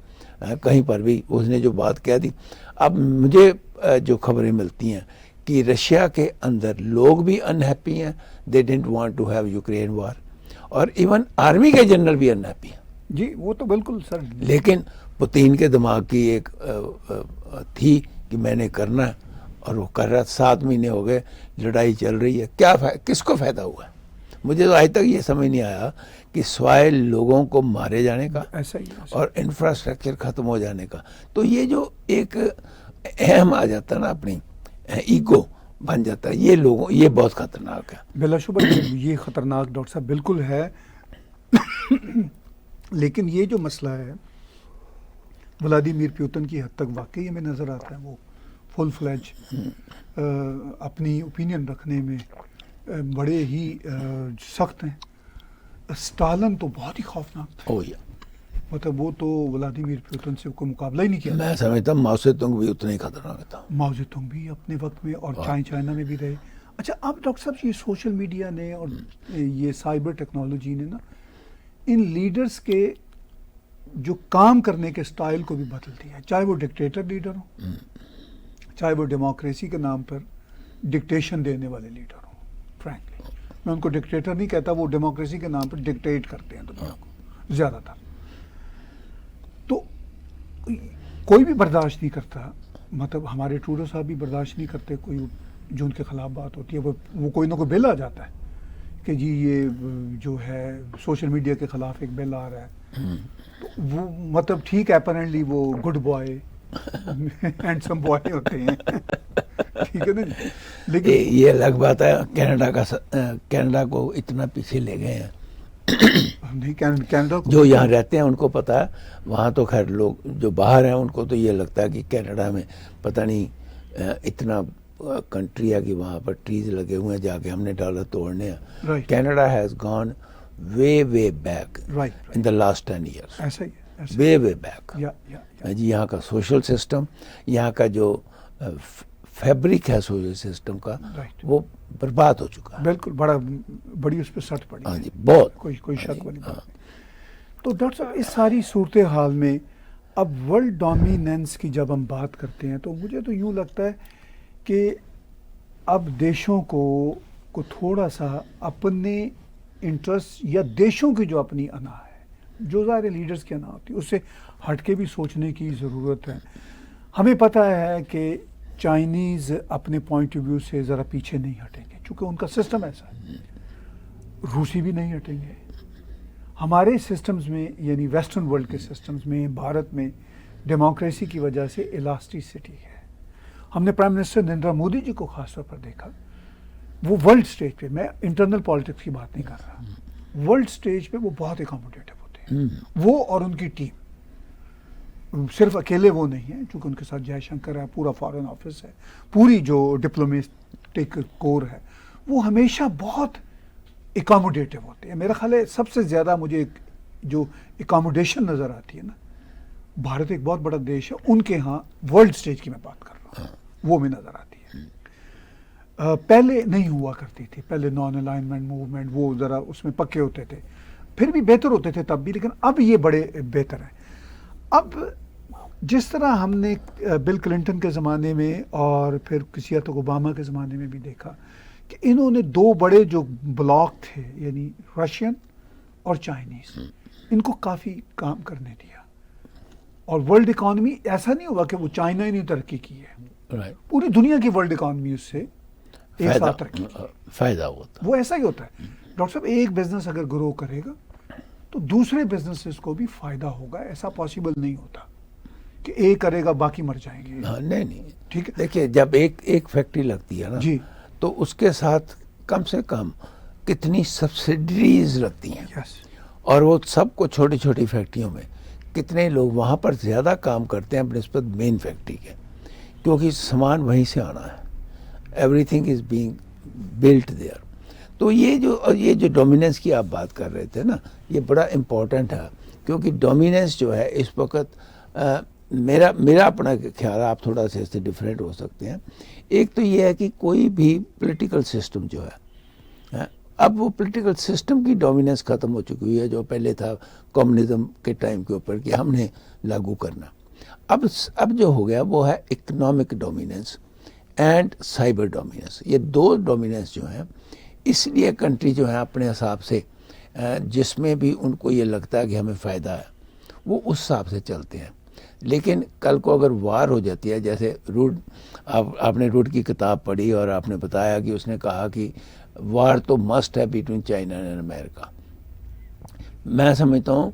[SPEAKER 2] کہیں پر بھی اس نے جو بات کہہ دی. اب مجھے جو خبریں ملتی ہیں کہ رشیا کے اندر لوگ بھی انہیپی ہیں, they didn't want to have Ukraine war, اور ایون آرمی کے جنرل بھی انہیپی ہیں.
[SPEAKER 1] جی وہ تو بالکل سر,
[SPEAKER 2] لیکن پوتین کے دماغ کی ایک تھی کہ میں نے کرنا ہے, اور وہ کر رہا. 7 مہینے ہو گئے, لڑائی چل رہی ہے, کیا کس کو فائدہ ہوا ہے؟ مجھے تو آج تک یہ سمجھ نہیں آیا کہ سوائے لوگوں کو مارے جانے کا
[SPEAKER 1] ایسا ہی
[SPEAKER 2] اور انفراسٹرکچر ختم ہو جانے کا. تو یہ جو ایک اہم آ جاتا ہے نا, اپنی ایگو بن جاتا ہے, یہ لوگوں یہ بہت خطرناک ہے.
[SPEAKER 1] بلا شبہ یہ خطرناک ڈاکٹر صاحب بالکل ہے. لیکن یہ جو مسئلہ ہے ولادیمیر پیوتن کی حد تک واقعی ہمیں نظر آتا ہے وہ فل فلیج اپنی اوپینین رکھنے میں بڑے ہی سخت ہیں. اسٹالن تو بہت ہی خوفناک تھا, مطلب وہ تو ولادیمیر پیوتن سے کوئی مقابلہ ہی نہیں کیا.
[SPEAKER 2] میں سمجھتا ہوں ماؤ سے تونگ بھی اتنا ہی خطرناک تھا.
[SPEAKER 1] ماؤ سے تونگ بھی اپنے وقت میں, اور چائنا میں بھی رہے. اچھا, اب ڈاکٹر صاحب یہ سوشل میڈیا نے اور یہ سائبر ٹیکنالوجی نے نا ان لیڈرز کے جو کام کرنے کے سٹائل کو بھی بدل دیا ہے, چاہے وہ ڈکٹیٹر لیڈر ہوں, چاہے وہ ڈیموکریسی کے نام پر ڈکٹیشن دینے والے لیڈر ہوں. فرینکلی میں ان کو ڈکٹیٹر نہیں کہتا, وہ ڈیموکریسی کے نام پر ڈکٹیٹ کرتے ہیں دنیا کو زیادہ تر. تو کوئی بھی برداشت نہیں کرتا, مطلب ہمارے ٹروڈو صاحب بھی برداشت نہیں کرتے کوئی جو ان کے خلاف بات ہوتی ہے. وہ کوئی نہ کوئی بل آ جاتا ہے کہ جی یہ جو ہے سوشل میڈیا کے خلاف ایک بل آ رہا ہے, تو وہ مطلب ٹھیک ہے, اپیرنٹلی وہ گڈ بوائے ہینڈسم بوائے ہوتے ہیں, ٹھیک ہے نا جی.
[SPEAKER 2] لیکن یہ الگ بات ہے, کینیڈا کو اتنا پیچھے لے گئے ہیں.
[SPEAKER 1] کینیڈا
[SPEAKER 2] جو یہاں رہتے ہیں ان کو پتا ہے, وہاں تو خیر لوگ جو باہر ہیں ان کو تو یہ لگتا ہے کہ کینیڈا میں پتہ نہیں اتنا کنٹری ہے کہ وہاں پر ٹریز لگے ہوئے ہیں, جا کے ہم نے ڈالر توڑنے ہیں. Canada has gone way back in the last 10 years,
[SPEAKER 1] ایسا ہی
[SPEAKER 2] وے بیک. جی یہاں کا سوشل سسٹم, یہاں کا جو فیبرک ہے سوشل سسٹم کا, وہ برباد ہو چکا ہے.
[SPEAKER 1] بالکل, بڑی اس پہ سٹ پڑی.
[SPEAKER 2] ہاں جی, بہت
[SPEAKER 1] کوئی شک والی بات. تو ڈاکٹر صاحب اس ساری صورتحال میں اب ورلڈ ڈومیننس کی جب ہم بات کرتے ہیں تو مجھے تو یوں لگتا ہے کہ اب دیشوں کو تھوڑا سا اپنے انٹرسٹ یا دیشوں کی جو اپنی انا ہے, جو ظاہر لیڈرز کی انا ہوتی ہے, اس سے ہٹ کے بھی سوچنے کی ضرورت ہے. ہمیں پتہ ہے کہ چائنیز اپنے پوائنٹ آف ویو سے ذرا پیچھے نہیں ہٹیں گے چونکہ ان کا سسٹم ایسا ہے. روسی بھی نہیں ہٹیں گے. ہمارے سسٹمز میں یعنی ویسٹرن ورلڈ کے سسٹمز میں بھارت میں ڈیموکریسی کی وجہ سے الاسٹیسٹی ہے. ہم نے پرائم منسٹر نریندر مودی جی کو خاص طور پر دیکھا, وہ ورلڈ سٹیج پہ, میں انٹرنل پالیٹکس کی بات نہیں کر رہا, ورلڈ سٹیج پہ وہ بہت اکاموڈیٹو ہوتے ہیں. وہ اور ان کی ٹیم, صرف اکیلے وہ نہیں ہیں, چونکہ ان کے ساتھ جے شنکر ہے, پورا فارن آفس ہے, پوری جو ڈپلومیٹک کور ہے, وہ ہمیشہ بہت اکاموڈیٹو ہوتے ہیں. میرا خیال ہے سب سے زیادہ مجھے جو اکاموڈیشن نظر آتی ہے نا, بھارت ایک بہت بڑا دیش ہے, ان کے ہاں ورلڈ سٹیج کی میں بات کر رہا ہوں, وہ میں نظر آتی ہے. پہلے نہیں ہوا کرتی تھی, پہلے نان الائنمنٹ موومنٹ وہ ذرا اس میں پکے ہوتے تھے, پھر بھی بہتر ہوتے تھے تب بھی, لیکن اب یہ بڑے بہتر ہیں. اب جس طرح ہم نے بل کلنٹن کے زمانے میں اور پھر کسی حد تک اوباما کے زمانے میں بھی دیکھا کہ انہوں نے دو بڑے جو بلاک تھے یعنی رشین اور چائنیز, ان کو کافی کام کرنے دیا, اور ورلڈ اکانومی ایسا نہیں ہوا کہ وہ چائنا ہی نے ترقی کی ہے, پوری دنیا کی ورلڈ اکانومی اس سے ایک ساتھ ترقی کی,
[SPEAKER 2] فائدہ ہوتا,
[SPEAKER 1] وہ ایسا ہی ہوتا ہے. ڈاکٹر صاحب ایک بزنس اگر گرو کرے گا تو دوسرے بزنسز کو بھی فائدہ ہوگا, ایسا پاسبل نہیں ہوتا کہ ایک کرے گا باقی مر جائیں گے.
[SPEAKER 2] نہیں
[SPEAKER 1] ٹھیک ہے,
[SPEAKER 2] دیکھیے جب ایک فیکٹری لگتی ہے نا
[SPEAKER 1] جی,
[SPEAKER 2] تو اس کے ساتھ کم سے کم کتنی سبسڈریز لگتی ہیں, اور وہ سب کو چھوٹی چھوٹی فیکٹریوں میں کتنے لوگ وہاں پر زیادہ کام کرتے ہیں بنسبت مین فیکٹری کے, کیونکہ سامان وہیں سے آنا ہے, everything is being built there. تو یہ جو ڈومیننس کی آپ بات کر رہے تھے نا, یہ بڑا امپورٹنٹ ہے, کیونکہ ڈومیننس جو ہے اس وقت میرا اپنا خیال ہے, آپ تھوڑا سا اس سے ڈفرینٹ ہو سکتے ہیں. ایک تو یہ ہے کہ کوئی بھی پولیٹیکل سسٹم جو ہے, اب وہ پولیٹیکل سسٹم کی ڈومیننس ختم ہو چکی ہے جو پہلے تھا کمیونزم کے ٹائم کے اوپر کہ ہم نے لاگو کرنا. اب جو ہو گیا وہ ہے economic dominance and cyber dominance. یہ دو ڈومیننس جو ہیں, اس لیے کنٹری جو ہے اپنے حساب سے جس میں بھی ان کو یہ لگتا ہے کہ ہمیں فائدہ ہے وہ اس حساب سے چلتے ہیں. لیکن کل کو اگر وار ہو جاتی ہے, جیسے روڈ, آپ نے روڈ کی کتاب پڑھی اور آپ نے بتایا کہ اس نے کہا کہ وار تو مسٹ ہے بٹوین چائنا اینڈ امریکہ. میں سمجھتا ہوں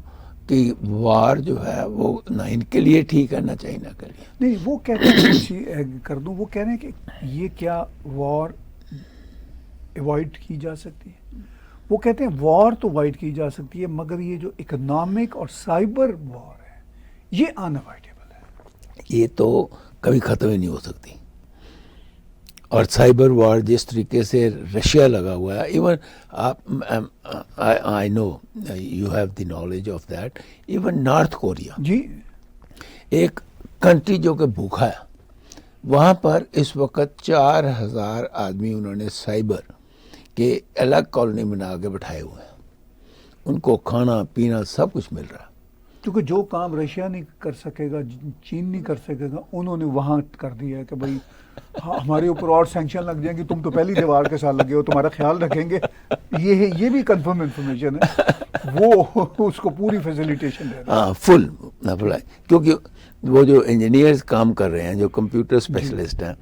[SPEAKER 2] کہ وار جو ہے وہ نہ ان کے لیے ٹھیک ہے نہ چائنا کے لیے.
[SPEAKER 1] نہیں, وہ کہتے ہیں کر دوں, وہ کہہ رہے ہیں کہ یہ کیا وار اوائڈ کی جا سکتی ہے. وہ کہتے ہیں وار تو اوائڈ کی جا سکتی ہے, مگر یہ جو اکنامک اور سائبر وار ہے یہ ان اوائڈیبل ہے.
[SPEAKER 2] یہ تو کبھی ختم ہی نہیں ہو سکتی. اور سائبر وار جس طریقے سے رشیا لگا ہوا ہے, even I know you have the knowledge of that, even North Korea
[SPEAKER 1] جی
[SPEAKER 2] ایک کنٹری جو کہ بھوکا ہے, وہاں پر اس وقت 4000 آدمی انہوں نے سائبر کے الگ کالونی بنا کے بٹھائے ہوئے ہیں. ان کو کھانا پینا سب کچھ مل رہا ہے.
[SPEAKER 1] کیونکہ جو کام رشیا نہیں کر سکے گا، چین نہیں کر سکے گا، انہوں نے وہاں کر دیا ہے کہ بھائی ہمارے اوپر اور سینکشن لگ جائیں گے، تم تو پہلی دیوار کے ساتھ لگے ہو، تمہارا خیال رکھیں گے. یہ بھی کنفرم انفارمیشن ہے، وہ اس کو پوری فیسیلیٹیشن دے رہا ہے.
[SPEAKER 2] فل اپلائی، کیونکہ وہ جو انجینئرز کام کر رہے ہیں، جو کمپیوٹر اسپیشلسٹ ہیں،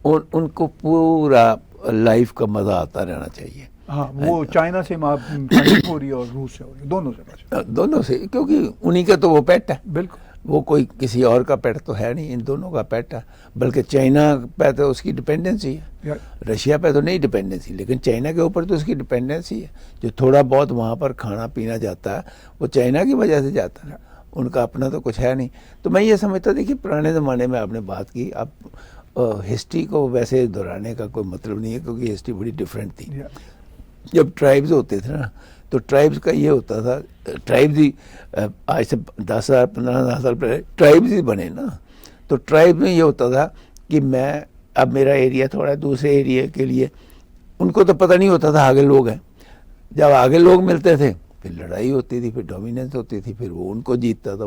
[SPEAKER 2] ان کو پورا لائف کا مزہ آتا رہنا چاہیے.
[SPEAKER 1] ہاں، وہ چائنا سے فنڈنگ ہو رہی ہے اور روس سے ہو رہی ہے،
[SPEAKER 2] دونوں سے، کیونکہ انہی کا تو وہ پیٹ ہے.
[SPEAKER 1] بالکل،
[SPEAKER 2] وہ کوئی کسی اور کا پیٹ تو ہے نہیں، ان دونوں کا پیٹ ہے. بلکہ چائنا پہ تو اس کی ڈپینڈنسی ہے، رشیا پہ تو نہیں ڈپینڈنسی، لیکن چائنا کے اوپر تو اس کی ڈپینڈنسی ہے. جو تھوڑا بہت وہاں پر کھانا پینا جاتا ہے وہ چائنا کی وجہ سے جاتا ہے، ان کا اپنا تو کچھ ہے نہیں. تو میں یہ سمجھتا دیکھیے پرانے زمانے میں آپ نے بات کی، اب ہسٹری کو ویسے دہرانے کا کوئی مطلب نہیں ہے، کیونکہ ہسٹری بڑی ڈفرینٹ تھی. جب ٹرائبز ہوتے تھے نا، تو ٹرائبز کا یہ ہوتا تھا، ٹرائبز ہی آج سے 10,000 15,000 سال پہلے ٹرائبز ہی بنے نا. تو ٹرائب میں یہ ہوتا تھا کہ میں اب میرا ایریا تھوڑا دوسرے ایریا کے لیے، ان کو تو پتہ نہیں ہوتا تھا آگے لوگ ہیں. جب آگے لوگ ملتے تھے پھر لڑائی ہوتی تھی، پھر ڈومیننس ہوتی تھی، پھر وہ ان کو جیتتا تھا.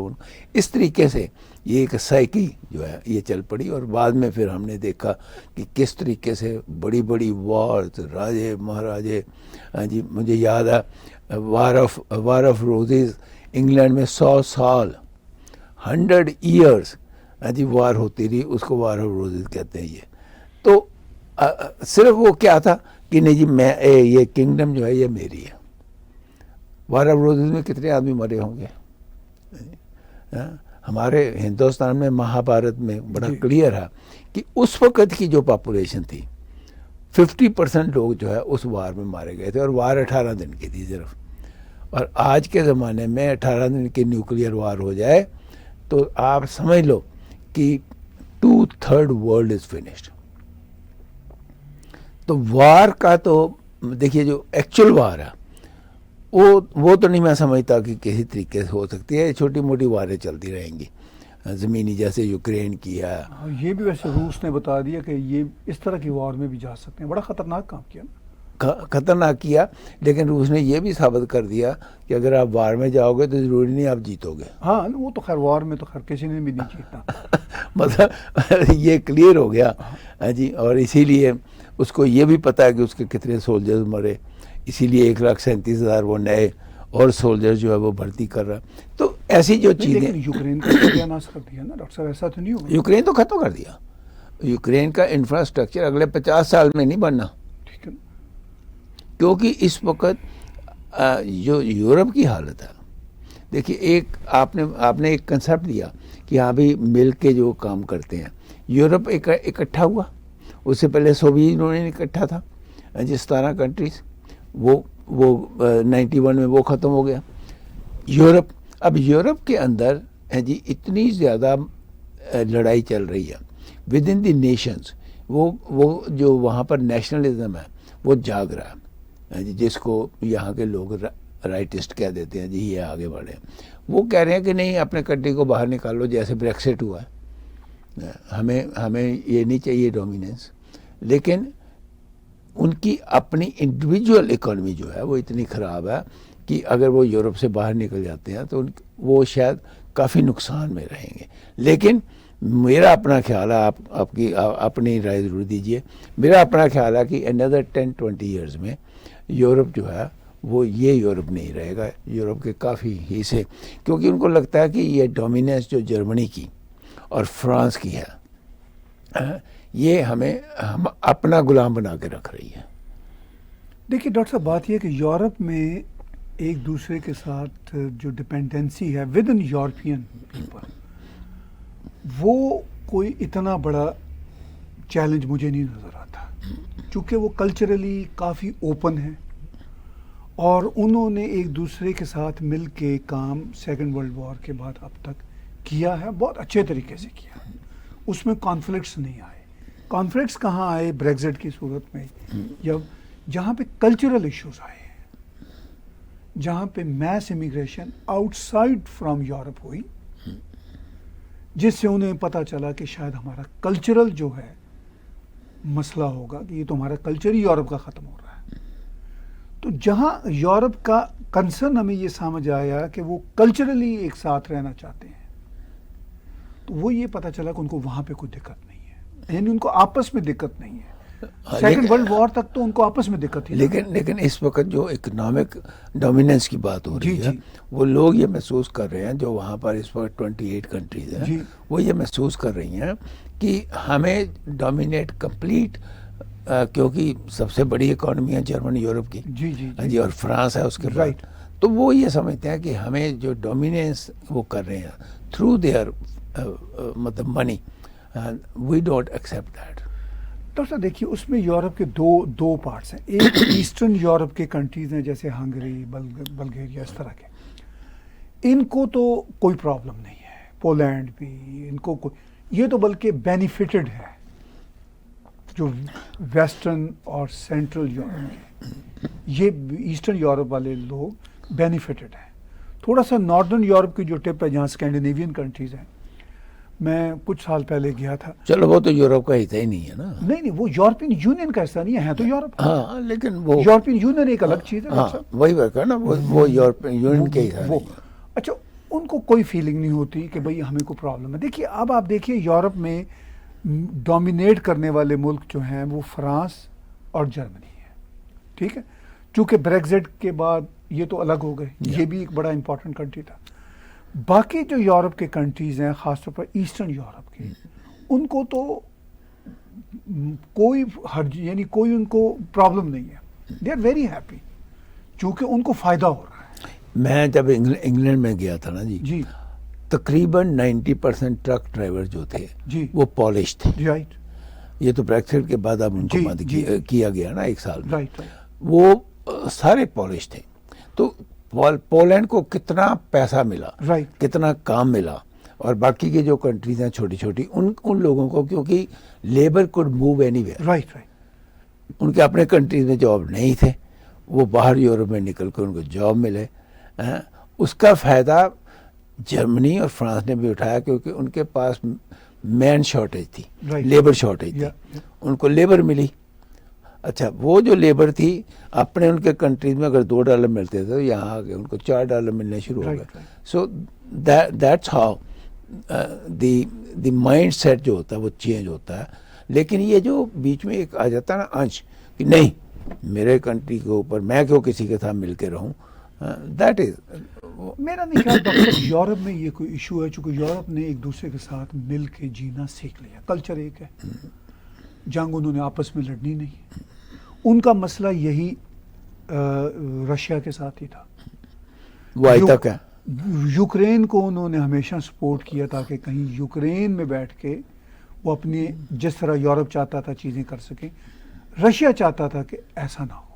[SPEAKER 2] اس طریقے سے یہ ایک سائیکی جو ہے یہ چل پڑی. اور بعد میں پھر ہم نے دیکھا کہ کس طریقے سے بڑی بڑی وارز، راجے مہاراجے. جی مجھے یاد ہے وار آف روزز، انگلینڈ میں 100 سال 100 ایئرس جی وار ہوتی رہی، اس کو وار آف روزز کہتے ہیں. یہ تو صرف وہ کیا تھا کہ نہیں جی میں یہ کنگڈم جو ہے یہ میری ہے. وار آف روزز میں کتنے آدمی مرے ہوں گے؟ ہمارے ہندوستان میں مہابھارت میں بڑا کلیئر ہے کہ اس وقت کی جو پاپولیشن تھی 50% لوگ جو ہے اس وار میں مارے گئے تھے، اور وار 18 دن کی تھی صرف. اور آج کے زمانے میں 18 دن کی نیوکلیئر وار ہو جائے تو آپ سمجھ لو کہ 2/3 ورلڈ از فنشڈ. تو وار کا تو دیکھیے جو ایکچوئل وار ہے وہ تو نہیں میں سمجھتا کہ کسی طریقے سے ہو سکتی ہے. چھوٹی موٹی واریں چلتی رہیں گی زمینی، جیسے یوکرین کی ہے.
[SPEAKER 1] یہ بھی ویسے روس نے بتا دیا کہ یہ اس طرح کی وار میں بھی جا سکتے ہیں. بڑا خطرناک کام کیا نا،
[SPEAKER 2] خطرناک کیا، لیکن روس نے یہ بھی ثابت کر دیا کہ اگر آپ وار میں جاؤ گے تو ضروری نہیں آپ جیتو گے.
[SPEAKER 1] ہاں وہ تو خیر وار میں تو خیر کسی نے بھی نہیں جیتنا.
[SPEAKER 2] مطلب یہ کلیئر ہو گیا جی. اور اسی لیے اس کو یہ بھی پتا ہے کہ اس کے کتنے سولجرز مرے، اسی لیے 1,37,000 وہ نئے اور سولجر جو ہے وہ بھرتی کر رہا. تو ایسی جو چیزیں،
[SPEAKER 1] یوکرین کا ستیہ ناش کر دیا نا ڈاکٹر صاحب، ایسا تو نہیں ہوگا؟
[SPEAKER 2] یوکرین تو ختم کر دیا. یوکرین کا انفراسٹرکچر اگلے 50 سال میں نہیں بننا، کیونکہ اس وقت جو یورپ کی حالت ہے، دیکھیے ایک آپ نے ایک کنسیپٹ دیا کہ ہاں بھی مل کے جو کام کرتے ہیں. یورپ اکٹھا ہوا، اس سے پہلے سوویت یونین اکٹھا تھا جی 17 کنٹریز، وہ 91 میں وہ ختم ہو گیا. اب یورپ کے اندر جی اتنی زیادہ لڑائی چل رہی ہے ود ان دی نیشنز. وہ جو وہاں پر نیشنلزم ہے وہ جاگ رہا ہے جی، جس کو یہاں کے لوگ رائٹسٹ کہہ دیتے ہیں جی یہ آگے بڑھے. وہ کہہ رہے ہیں کہ نہیں اپنے کنٹری کو باہر نکالو، جیسے بریکسٹ ہوا ہے، ہمیں یہ نہیں چاہیے ڈومیننس. لیکن ان کی اپنی انڈیویجول اکانومی جو ہے وہ اتنی خراب ہے کہ اگر وہ یورپ سے باہر نکل جاتے ہیں تو وہ شاید کافی نقصان میں رہیں گے. لیکن میرا اپنا خیال ہے، آپ کی اپنی رائے ضرور دیجئے، میرا اپنا خیال ہے کہ another 10-20 ایئرز میں یورپ جو ہے وہ یہ یورپ نہیں رہے گا. یورپ کے کافی حصے، کیونکہ ان کو لگتا ہے کہ یہ ڈومیننس جو جرمنی کی اور فرانس کی ہے یہ ہم اپنا غلام بنا کے رکھ رہی ہے.
[SPEAKER 1] دیکھیے ڈاکٹر صاحب بات یہ ہے کہ یورپ میں ایک دوسرے کے ساتھ جو ڈپینڈنسی ہے ود ان یورپین پیپل، وہ کوئی اتنا بڑا چیلنج مجھے نہیں نظر آتا، چونکہ وہ کلچرلی کافی اوپن ہیں اور انہوں نے ایک دوسرے کے ساتھ مل کے کام سیکنڈ ورلڈ وار کے بعد اب تک کیا ہے، بہت اچھے طریقے سے کیا ہے. اس میں کانفلکٹس نہیں آئے. کانفلکٹس کہاں آئے؟ بریگزٹ کی صورت میں، یا جہاں پہ کلچرل ایشوز آئے ہیں، جہاں پہ mass immigration out side from Europe ہوئی، جس سے انہیں پتہ چلا کہ شاید ہمارا کلچرل جو ہے مسئلہ ہوگا، کہ یہ تو ہمارا کلچر ہی یورپ کا ختم ہو رہا ہے. تو جہاں یورپ کا کنسرن ہمیں یہ سمجھ آیا کہ وہ کلچرلی ایک ساتھ رہنا چاہتے ہیں، تو وہ یہ پتہ چلا کہ ان کو وہاں پہ کوئی دقت نہیں ہے، یعنی ان کو آپس میں دقت نہیں ہے. سیکنڈ ورلڈ وار تک تو ان کو آپس میں دقت تھی.
[SPEAKER 2] لیکن اس وقت جو اکنامک ڈومیننس کی بات ہو رہی ہے، وہ لوگ یہ محسوس کر رہے ہیں، جو وہاں پر اس وقت 28 کنٹریز ہیں، وہ یہ محسوس کر رہی ہیں کہ ہمیں ڈومینیٹ کمپلیٹ، کیونکہ سب سے بڑی اکانومی ہے جرمن یورپ کی، جی، اور فرانس ہے اس کے بعد، تو وہ یہ سمجھتے ہیں کہ ہمیں جو ڈومیننس وہ کر رہے ہیں تھرو دیئر مطلب money, we don't accept that.
[SPEAKER 1] Doctor صاحب دیکھیے، اس میں یورپ کے دو پارٹس ہیں. ایک ایسٹرن یورپ کے کنٹریز ہیں جیسے ہنگری، بلگیریا، اس طرح کے، ان کو تو کوئی پرابلم نہیں ہے. پولینڈ بھی، ان کو یہ تو بلکہ بینیفٹڈ ہے. جو ویسٹرن اور سینٹرل یورپ کے، یہ ایسٹرن یورپ والے لوگ بینیفٹڈ ہیں. تھوڑا سا ناردرن یورپ کی جو ٹپ ہے، جہاں اسکینڈینیوین کنٹریز ہیں، میں کچھ سال پہلے گیا تھا.
[SPEAKER 2] چلو وہ تو یورپ کا حصہ ہی نہیں ہے نا.
[SPEAKER 1] نہیں، وہ یورپین یونین کا حصہ نہیں ہے تو یورپ.
[SPEAKER 2] ہاں، لیکن وہ
[SPEAKER 1] یورپین یونین ایک الگ چیز ہے.
[SPEAKER 2] وہی بات ہے نا، وہ یورپین یونین کے حصہ نہیں ہے.
[SPEAKER 1] اچھا، ان کو کوئی فیلنگ نہیں ہوتی کہ بھئی ہمیں کوئی پرابلم ہے. دیکھیے، اب آپ دیکھیے یورپ میں ڈومینیٹ کرنے والے ملک جو ہیں وہ فرانس اور جرمنی ہے. ٹھیک ہے، چونکہ بریگزٹ کے بعد یہ تو الگ ہو گئے، یہ بھی ایک بڑا امپورٹنٹ کنٹری تھا. باقی جو یورپ کے کنٹریز ہیں، خاص طور پر ایسٹرن یورپ کے، ان کو تو کوئی حرج، یعنی کوئی ان کو پرابلم نہیں ہے. دے آر ویری ہیپی، چونکہ ان کو فائدہ ہو رہا ہے.
[SPEAKER 2] میں جب انگلینڈ میں گیا تھا نا جی، تقریباً 90% ٹرک ڈرائیور جو تھے وہ پالش تھے.
[SPEAKER 1] رائٹ.
[SPEAKER 2] یہ تو بریکسٹ کے بعد اب ان کو بند کیا گیا نا 1 سال میں. وہ سارے پالش تھے. تو پولینڈ کو کتنا پیسہ ملا، کتنا کام ملا، اور باقی کے جو کنٹریز ہیں چھوٹی چھوٹی، ان لوگوں کو کیونکہ labour could move anywhere, ان کے اپنے کنٹریز میں جاب نہیں تھے، وہ باہر یورپ میں نکل کر ان کو جاب ملے. اس کا فائدہ جرمنی اور فرانس نے بھی اٹھایا، کیونکہ ان کے پاس مین شارٹیج تھی، لیبر شارٹیج تھی، ان کو لیبر ملی. اچھا، وہ جو لیبر تھی اپنے ان کے کنٹریز میں اگر $2 ملتے تھے تو یہاں آ کے ان کو $4 ملنے شروع ہو گئے. So that's how the mindset جو ہوتا ہے وہ چینج ہوتا ہے. لیکن یہ جو بیچ میں ایک آ جاتا ہے نا انش کہ نہیں، میرے کنٹری کے اوپر میں کیوں کسی کے ساتھ مل کے رہوں، دیٹ از
[SPEAKER 1] میرا نہیں خیال ڈاکٹر صاحب یورپ میں یہ کوئی ایشو ہے، چونکہ یورپ نے ایک دوسرے کے ساتھ مل کے جینا سیکھ لیا. کلچر ایک ہے، جنگ انہوں نے آپس میں لڑنی نہیں. ان کا مسئلہ یہی رشیا کے ساتھ ہی تھا. یوکرین کو انہوں نے ہمیشہ سپورٹ کیا تاکہ کہیں یوکرین میں بیٹھ کے وہ اپنی جس طرح یورپ چاہتا تھا چیزیں کر سکیں، رشیا چاہتا تھا کہ ایسا نہ ہو.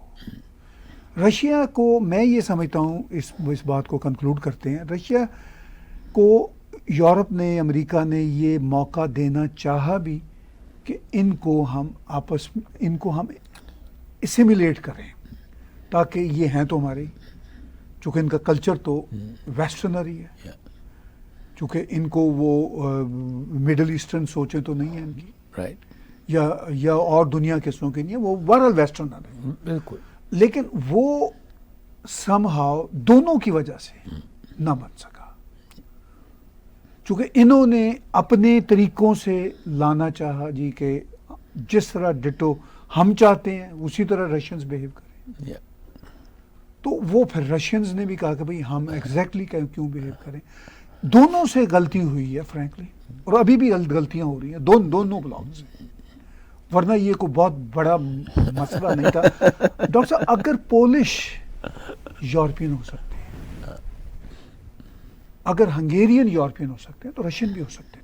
[SPEAKER 1] رشیا کو میں یہ سمجھتا ہوں، اس بات کو کنکلوڈ کرتے ہیں، رشیا کو یورپ نے، امریکہ نے یہ موقع دینا چاہا بھی کہ ان کو ہم اسیمیلیٹ کریں، تاکہ یہ ہیں تو ہمارے، چونکہ ان کا کلچر تو ویسٹرنر ہی ہے، چونکہ ان کو وہ مڈل ایسٹرن سوچیں تو نہیں ہیں ان کی، یا اور دنیا کے سو کے نہیں ہے، وہ ورلڈ ویسٹرنر ہے.
[SPEAKER 2] بالکل.
[SPEAKER 1] لیکن وہ سم ہاؤ دونوں کی وجہ سے نہ بن سکا، چونکہ انہوں نے اپنے طریقوں سے لانا چاہا جی کہ جس طرح ڈٹو ہم چاہتے ہیں اسی طرح رشینز بہیو کریں. تو وہ پھر رشینز نے بھی کہا کہ بھئی ہم ایگزیکٹلی کیوں بہیو کریں. دونوں سے غلطی ہوئی ہے فرینکلی، اور ابھی بھی غلطیاں ہو رہی ہیں دونوں بلاک سے، ورنہ یہ کوئی بہت بڑا مسئلہ نہیں تھا. ڈاکٹر صاحب، اگر پولش یورپین ہو سکتے ہیں، اگر ہنگیرین یورپین ہو سکتے ہیں، تو رشین بھی ہو سکتے تھے.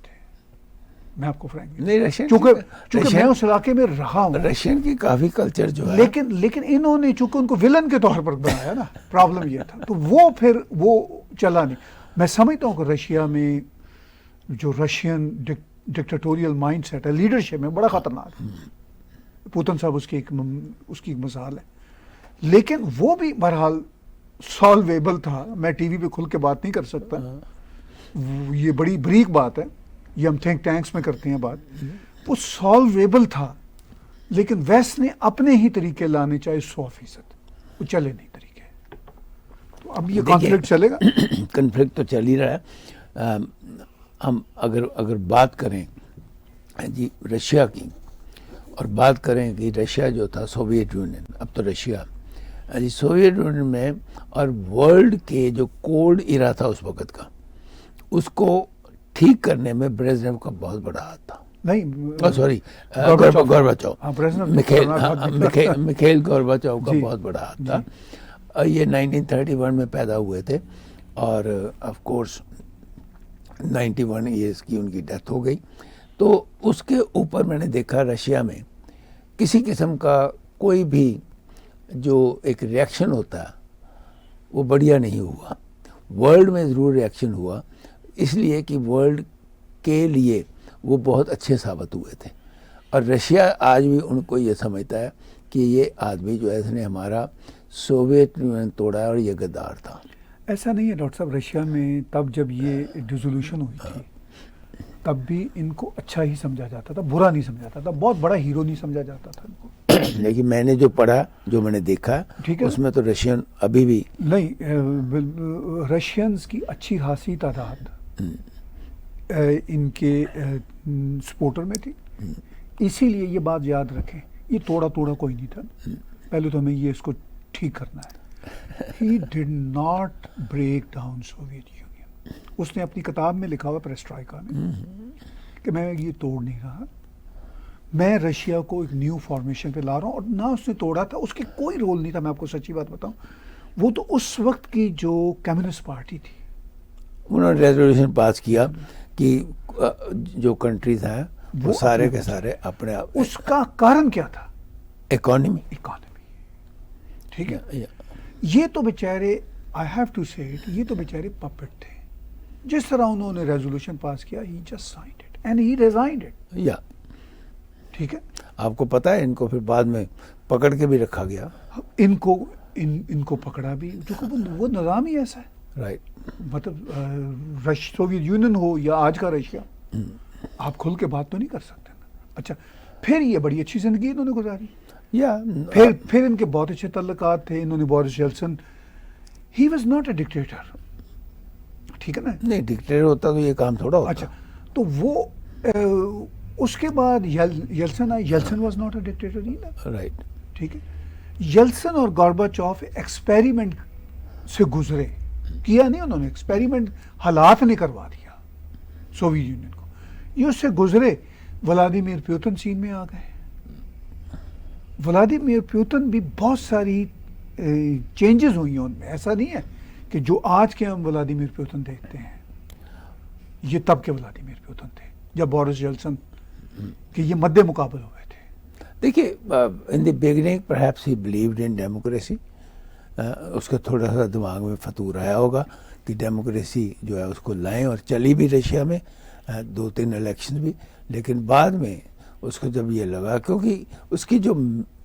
[SPEAKER 1] میں آپ کو فرینکلی، چونکہ میں اس علاقے میں رہا ہوں،
[SPEAKER 2] رشین کی کافی کلچر جو ہے،
[SPEAKER 1] لیکن انہوں نے چونکہ ان کو ولن کے طور پر بنایا نا، پرابلم یہ تھا، تو وہ پھر وہ چلا نہیں. میں سمجھتا ہوں کہ رشیا میں جو رشین ڈکٹیٹوریل مائنڈ سیٹ ہے، لیڈرشپ میں بڑا خطرناک ہے. پوتن صاحب اس کی ایک مثال ہے، لیکن وہ بھی بہرحال سالویبل تھا. میں ٹی وی پہ کھل کے بات نہیں کر سکتا، یہ بڑی بریک بات ہے، یہ ہم تھنک ٹینکس میں کرتے ہیں بات. وہ سالویبل تھا، لیکن ویسٹ نے اپنے ہی طریقے لانے چاہے 100%. وہ چلے نہیں طریقے. تو اب یہ کانفلکٹ چلے گا.
[SPEAKER 2] کنفلکٹ تو چل ہی رہا ہے. ہم اگر بات کریں جی رشیا کی اور بات کریں کہ رشیا جو تھا سوویت یونین، اب تو رشیا جی سوویت یونین میں، اور ورلڈ کے جو کولڈ ایرا تھا اس وقت کا، اس کو ٹھیک کرنے میں بریزنیو کا بہت بڑا ہاتھ تھا. نہیں سوری گورباچوف، میخائیل گورباچوف کا بہت بڑا ہاتھ تھا. یہ 1931 میں پیدا ہوئے تھے اور آف کورس 91 ایئرس کی ان کی ڈیتھ ہو گئی. تو اس کے اوپر میں نے دیکھا رشیا میں کسی قسم کا کوئی بھی جو ایک ریئیکشن ہوتا ہے وہ بڑھیا نہیں ہوا. ورلڈ میں ضرور ریئیکشن ہوا، اس لیے کہ ورلڈ کے لیے وہ بہت اچھے ثابت ہوئے تھے. اور رشیا آج بھی ان کو یہ سمجھتا ہے کہ یہ آدمی جو ہے اس نے ہمارا سوویت یونین توڑا ہے اور یہ غدار تھا.
[SPEAKER 1] ایسا نہیں ہے ڈاکٹر صاحب، رشیا میں تب جب یہ ڈیزولوشن ہوئی تھی تب بھی ان کو اچھا ہی سمجھا جاتا تھا، برا نہیں سمجھا جاتا تھا، بہت بڑا ہیرو نہیں سمجھا جاتا تھا ان کو.
[SPEAKER 2] لیکن میں نے جو پڑھا، جو میں نے دیکھا، اس میں تو رشین ابھی بھی
[SPEAKER 1] نہیں، رشینز کی اچھی خاصی تعداد ان کے سپورٹر میں تھی. اسی لیے یہ بات یاد رکھیں، یہ توڑا کوئی نہیں تھا. پہلے تو ہمیں یہ اس کو ٹھیک کرنا ہے. He did not break down Soviet Union. اس نے اپنی کتاب میں لکھا ہوا پیرسٹرائکا میں کہ میں یہ توڑ نہیں رہا، میں رشیا کو ایک نیو فارمیشن پہ لا رہا ہوں. اور نہ اس نے توڑا تھا، اس کی کوئی رول نہیں تھا. میں آپ کو سچی بات بتاؤں، وہ تو اس وقت کی جو کمیونسٹ پارٹی تھی،
[SPEAKER 2] انہوں نے ریزولوشن پاس کیا کہ جو کنٹریز ہیں وہ سارے کے سارے اپنے آپ.
[SPEAKER 1] اس کا کارن کیا تھا؟
[SPEAKER 2] اکانومی.
[SPEAKER 1] ٹھیک ہے. یہ تو بیچارے آئی ہیو ٹو سے اٹ، یہ تو بیچارے پپٹ تھے. جس طرح انہوں نے ریزولوشن پاس کیا، he just signed it and he resigned it.
[SPEAKER 2] یا
[SPEAKER 1] ٹھیک ہے.
[SPEAKER 2] آپ کو پتا ہے ان کو پھر بعد میں پکڑ کے بھی رکھا گیا.
[SPEAKER 1] ان کو پکڑا بھی، وہ نظام ہی ایسا ہے.
[SPEAKER 2] رائٹ.
[SPEAKER 1] مطلب سوویت یونین ہو یا آج کا رشیا، آپ کھل کے بات تو نہیں کر سکتے. اچھا، پھر یہ بڑی اچھی زندگی انہوں نے گزاری. پھر ان کے بہت اچھے تعلقات تھے. انہوں نے Boris Yeltsin, he was not a dictator. ٹھیک ہے نا. نہیں،
[SPEAKER 2] ڈکٹیٹر ہوتا تو یہ کام تھوڑا ہوتا.
[SPEAKER 1] اچھا، تو وہ اس کے بعد Yeltsin I. Yeltsin was not a dictator either.
[SPEAKER 2] Right.
[SPEAKER 1] ٹھیک ہے. یلسن اور گورباچوف ایکسپیریمنٹ سے گزرے، کیا نہیں انہوں نے ایکسپیریمنٹ، حالات نے کروا دیا سوویت یونین کو. یہ اس سے گزرے. ولادیمیر پیوتن سین میں آ گئے. ولادیمیر پیوتن بھی بہت ساری چینجز ہوئی ہیں ان میں. ایسا نہیں ہے کہ جو آج کے ہم ولادیمیر پیوتن دیکھتے ہیں یہ تب کے ولادیمیر پیوتن تھے جب بورس یلسن کہ یہ مد مقابل ہوئے تھے.
[SPEAKER 2] دیکھیے، in the beginning perhaps he believed in democracy. اس کا تھوڑا سا دماغ میں فطور آیا ہوگا کہ ڈیموکریسی جو ہے اس کو لائیں، اور چلی بھی رشیا میں 2-3 الیکشن بھی. لیکن بعد میں اس کو جب یہ لگا، کیونکہ اس کی جو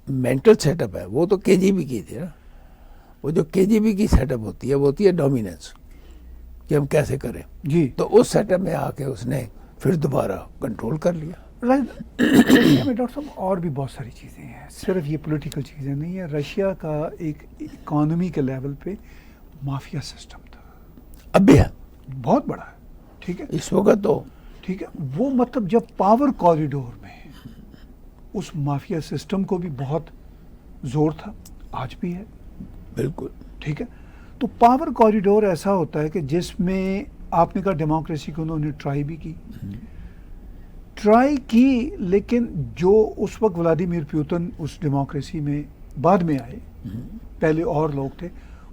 [SPEAKER 2] مینٹل سیٹ اپ ہے وہ تو KGB کی تھی نا. وہ جو KGB کی سیٹ اپ ہوتی ہے وہ ہوتی ہے ڈومیننس، کہ ہم کیسے کریں.
[SPEAKER 1] جی.
[SPEAKER 2] تو اس سیٹ اپ میں آ کے اس نے پھر دوبارہ کنٹرول کر لیا.
[SPEAKER 1] ڈاکٹر صاحب اور بھی بہت ساری چیزیں ہیں، صرف یہ پولیٹیکل چیزیں نہیں ہیں. رشیا کا ایک اکانومی کے لیول پہ مافیا سسٹم تھا،
[SPEAKER 2] اب بھی ہے،
[SPEAKER 1] بہت بڑا ہے. ٹھیک ہے.
[SPEAKER 2] اس وقت تو
[SPEAKER 1] ٹھیک ہے. وہ مطلب جب پاور کوریڈور میں اس مافیا سسٹم کو بھی بہت زور تھا، آج بھی ہے.
[SPEAKER 2] بالکل.
[SPEAKER 1] ٹھیک ہے. تو پاور کوریڈور ایسا ہوتا ہے کہ جس میں آپ نے کہا ڈیموکریسی کو انہوں نے ٹرائی بھی کی، لیکن جو اس وقت ولادیمیر پیوتن اس ڈیموکریسی میں بعد میں آئے، پہلے اور لوگ تھے،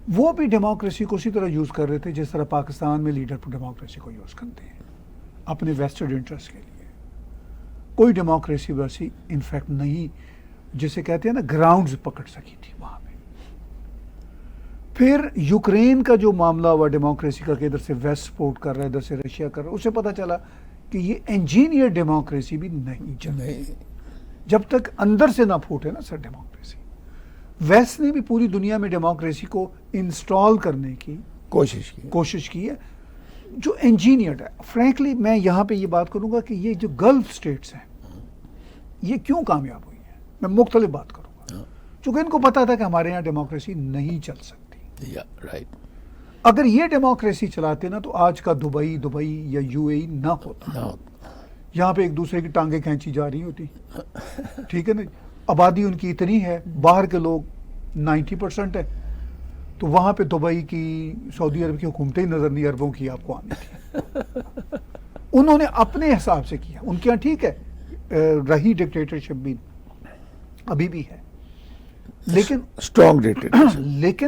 [SPEAKER 1] وہ بھی ڈیموکریسی کو اسی طرح یوز کر رہے تھے جس طرح پاکستان میں لیڈر ڈیموکریسی کو یوز کرتے ہیں اپنے ویسٹڈ انٹرسٹ کے لیے. کوئی ڈیموکریسی ویسی انفیکٹ نہیں جسے کہتے ہیں نا گراؤنڈز پکڑ سکی تھی وہاں پہ. پھر یوکرین کا جو معاملہ ہوا ڈیموکریسی کا کہ ادھر سے ویسٹ سپورٹ کر رہا ہے، ادھر سے رشیا کر رہا ہے، اسے پتہ چلا کہ یہ انجینئر ڈیموکریسی بھی نہیں چلے جب تک اندر سے نہ پھوٹے نا سر ڈیموکریسی. ویسٹ نے بھی پوری دنیا میں ڈیموکریسی کو انسٹال کرنے کی کوشش کی ہے جو انجینئرڈ ہے. فرینکلی میں یہاں پہ یہ بات کروں گا کہ یہ جو گلف سٹیٹس ہیں یہ کیوں کامیاب ہوئی ہیں، میں مختلف بات کروں گا. چونکہ ان کو پتا تھا کہ ہمارے یہاں ڈیموکریسی نہیں چل سکتی.
[SPEAKER 2] رائٹ.
[SPEAKER 1] اگر یہ ڈیموکریسی چلاتے نا تو آج کا دبئی یا یو اے ای نہ ہوتا. یہاں پہ ایک دوسرے کی ٹانگیں کھینچی جا رہی ہوتی. ٹھیک ہے نا. آبادی ان کی اتنی ہے, باہر کے لوگ 90% ہے, تو وہاں پہ دبئی کی, سعودی عرب کی حکومتیں نظر نہیں اربوں کی آپ کو آنی تھی. انہوں نے اپنے حساب سے کیا. ان کے یہاں ٹھیک ہے رہی ڈکٹیٹرشپ بھی ابھی بھی ہے, لیکن
[SPEAKER 2] اسٹرانگ ڈکٹیٹرشپ,
[SPEAKER 1] لیکن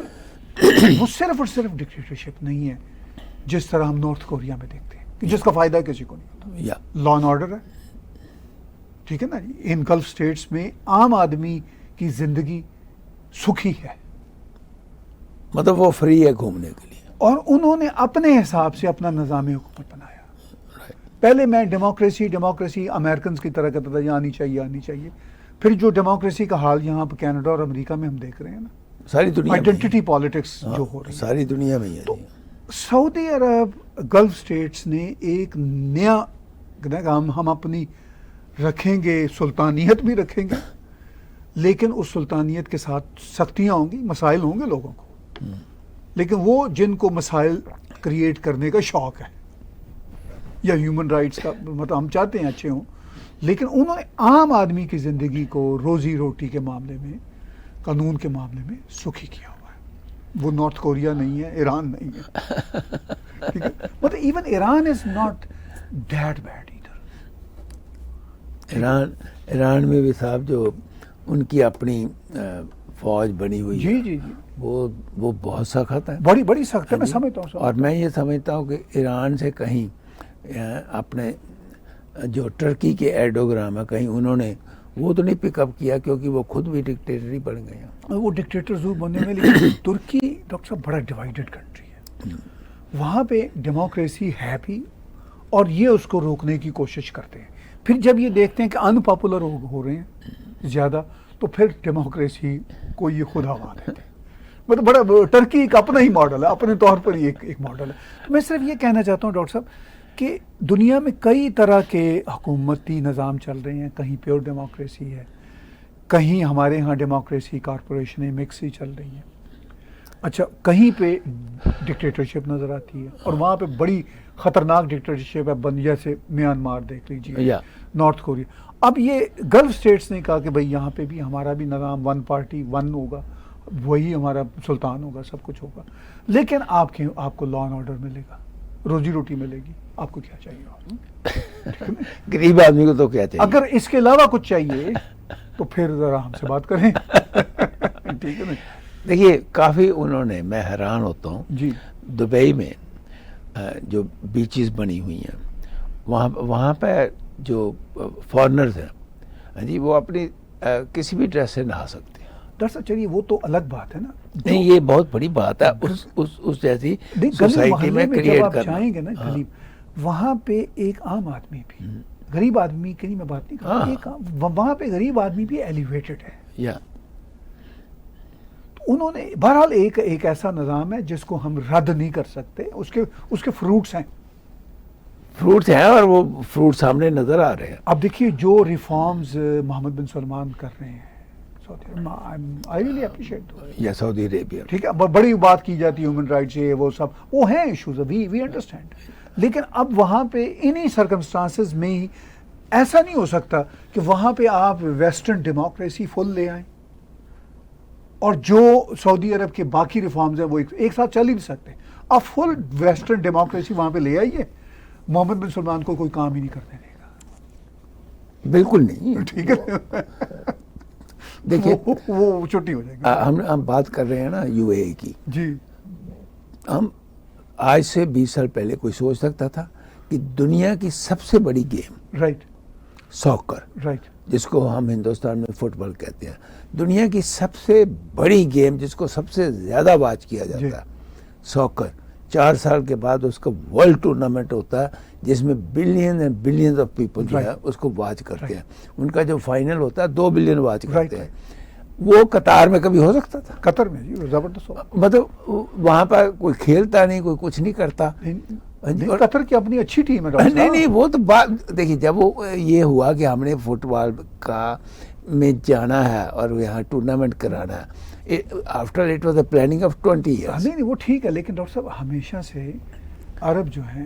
[SPEAKER 1] وہ صرف اور صرف ڈکٹیٹرشپ نہیں ہے جس طرح ہم نارتھ کوریا میں دیکھتے ہیں, جس کا فائدہ کسی کو نہیں ہوتا. لا اینڈ آرڈر ہے. ٹھیک ہے نا. ان گلف اسٹیٹس میں عام آدمی کی زندگی سکھی ہے,
[SPEAKER 2] مطلب وہ فری ہے گھومنے کے لیے,
[SPEAKER 1] اور انہوں نے اپنے حساب سے اپنا نظام حکومت بنایا. پہلے میں ڈیموکریسی امریکنز کی طرح کہتا تھا یہ آنی چاہیے. پھر جو ڈیموکریسی کا حال یہاں پہ کینیڈا اور امریکہ میں ہم دیکھ رہے ہیں نا,
[SPEAKER 2] ساری دنیا
[SPEAKER 1] آئیڈینٹی پالیٹکس جو ہو رہی ہے
[SPEAKER 2] ساری دنیا میں ہی ہے.
[SPEAKER 1] سعودی عرب گلف اسٹیٹس نے ایک نیا, ہم اپنی رکھیں گے, سلطانیت بھی رکھیں گے, لیکن اس سلطانیت کے ساتھ سختیاں ہوں گی, مسائل ہوں گے لوگوں کو, لیکن وہ جن کو مسائل کریٹ کرنے کا شوق ہے یا ہیومن رائٹس کا, مطلب ہم چاہتے ہیں اچھے ہوں, لیکن انہوں نے عام آدمی کی زندگی کو روزی روٹی کے معاملے میں, قانون کے معاملے میں سکھی کیا ہوا ہے. وہ نارتھ کوریا نہیں ہے, ایران نہیں ہے. ٹھیک ہے. مطلب even Iran is not that bad either.
[SPEAKER 2] Iran میں بھی صاحب جو ان کی اپنی فوج بنی ہوئی ہے,
[SPEAKER 1] جی
[SPEAKER 2] وہ بہت سخت ہے,
[SPEAKER 1] بڑی سخت ہے. میں سمجھتا ہوں,
[SPEAKER 2] اور میں یہ سمجھتا ہوں کہ ایران سے کہیں اپنے جو ٹرکی کے ایرڈوغان ہے کہیں انہوں نے وہ تو نہیں پک اپ کیا, کیونکہ وہ خود بھی ڈکٹیٹر ہی بن گئے ہیں.
[SPEAKER 1] وہ ڈکٹیٹر ضرور بننے میں, لیکن ترکی ڈاکٹر صاحب بڑا ڈیوائیڈڈ کنٹری ہے. وہاں پہ ڈیموکریسی ہے بھی, اور یہ اس کو روکنے کی کوشش کرتے ہیں. پھر جب یہ دیکھتے ہیں کہ ان پاپولر ہو رہے ہیں زیادہ, تو پھر ڈیموکریسی کو یہ خود ہوا دیتے ہیں. مطلب بڑا ٹرکی ایک اپنا ہی ماڈل ہے, اپنے طور پر ہی ایک ماڈل ہے. میں صرف یہ کہنا چاہتا ہوں ڈاکٹر صاحب کہ دنیا میں کئی طرح کے حکومتی نظام چل رہے ہیں. کہیں پیور ڈیموکریسی ہے, کہیں ہمارے ہاں ڈیموکریسی کارپوریشنیں مکس ہی چل رہی ہیں. اچھا, کہیں پہ ڈکٹیٹرشپ نظر آتی ہے, اور وہاں پہ بڑی خطرناک ڈکٹیٹرشپ ہے, جیسے میانمار دیکھ لیجیے, نارتھ کوریا. اب یہ گلف اسٹیٹس نے کہا کہ بھائی یہاں پہ بھی ہمارا بھی نظام 1 پارٹی 1 ہوگا, وہی ہمارا سلطان ہوگا, سب کچھ ہوگا, لیکن آپ کو لا اینڈ آرڈر ملے گا, روزی روٹی ملے گی. آپ کو کیا چاہیے؟
[SPEAKER 2] غریب آدمی کو تو کیا چاہیے؟
[SPEAKER 1] اگر اس کے علاوہ کچھ چاہیے تو پھر ذرا ہم سے بات کریں. ٹھیک ہے نا.
[SPEAKER 2] دیکھیے کافی انہوں نے, میں حیران ہوتا ہوں
[SPEAKER 1] جی,
[SPEAKER 2] دبئی میں جو بیچز بنی ہوئی ہیں, وہاں پہ جو فارنرز ہیں جی, وہ اپنی کسی بھی ڈریس سے نہا سکتے ہیں.
[SPEAKER 1] ڈاکٹر صاحب چلیے وہ تو الگ بات ہے نا.
[SPEAKER 2] نہیں, یہ بہت بڑی بات ہے اس جیسی سوسائٹی میں کریٹ کرنا.
[SPEAKER 1] جائیں گے نا غریب, وہاں پہ ایک عام آدمی بھی, غریب آدمی کی نہیں میں بات نہیں کر رہا, وہاں پہ غریب آدمی بھی ایلیویٹڈ ہے. انہوں نے بہرحال ایک ایسا نظام ہے جس کو ہم رد نہیں کر سکتے. اس کے فروٹس ہیں,
[SPEAKER 2] اور وہ فروٹ سامنے نظر آ رہے ہیں.
[SPEAKER 1] اب دیکھیے جو ریفارمز محمد بن سلمان کر رہے ہیں
[SPEAKER 2] سعودی عربیہ,
[SPEAKER 1] ٹھیک ہے, بڑی بات کی جاتی ہے ہیومن رائٹس, یہ وہ سب وہ ہیں ایشوز, وی انڈرسٹینڈ. لیکن اب وہاں پہ انہی سرکمسٹانسز میں ہی ایسا نہیں ہو سکتا کہ وہاں پہ آپ ویسٹرن ڈیموکریسی فل لے آئیں, اور جو سعودی عرب کے باقی ریفارمز ہیں وہ ایک ساتھ چل ہی نہیں سکتے. آپ فل ویسٹرن ڈیموکریسی وہاں پہ لے آئیے, محمد بن سلمان کو کوئی کام ہی نہیں کرنے دے گا.
[SPEAKER 2] بالکل نہیں.
[SPEAKER 1] ٹھیک ہے,
[SPEAKER 2] دیکھیے
[SPEAKER 1] وہ چھٹی ہو جائے گی.
[SPEAKER 2] ہم بات کر رہے ہیں نا یو اے ای کی.
[SPEAKER 1] جی,
[SPEAKER 2] ہم آج سے 20 سال پہلے کوئی سوچ سکتا تھا کہ دنیا کی سب سے بڑی گیم,
[SPEAKER 1] رائٹ,
[SPEAKER 2] ساکر,
[SPEAKER 1] رائٹ,
[SPEAKER 2] جس کو ہم ہندوستان میں فٹ بال کہتے ہیں, دنیا کی سب سے بڑی گیم جس کو سب سے زیادہ واچ کیا جاتا ہے, ساکر, 4 سال کے بعد اس کا ورلڈ ٹورنامنٹ ہوتا ہے جس میں billion and billions of people جو ہے اس کو واچ کرتے ہیں. ان کا جو فائنل ہوتا ہے 2 بلین واچ کرتے ہیں. وہ قطار میں کبھی ہو سکتا تھا؟
[SPEAKER 1] قطر میں جی زبردست,
[SPEAKER 2] مطلب وہاں پر کوئی کھیلتا نہیں, کوئی کچھ نہیں کرتا.
[SPEAKER 1] قطر کی اپنی اچھی ٹیم ہے.
[SPEAKER 2] نہیں, وہ تو بات دیکھیے, جب وہ یہ ہوا کہ ہم نے فٹ بال کا میں جانا ہے اور یہاں ٹورنامنٹ کرانا ہے. After it was a planning of 20 years.
[SPEAKER 1] نہیں وہ ٹھیک ہے، لیکن ڈاکٹر صاحب ہمیشہ سے عرب جو ہیں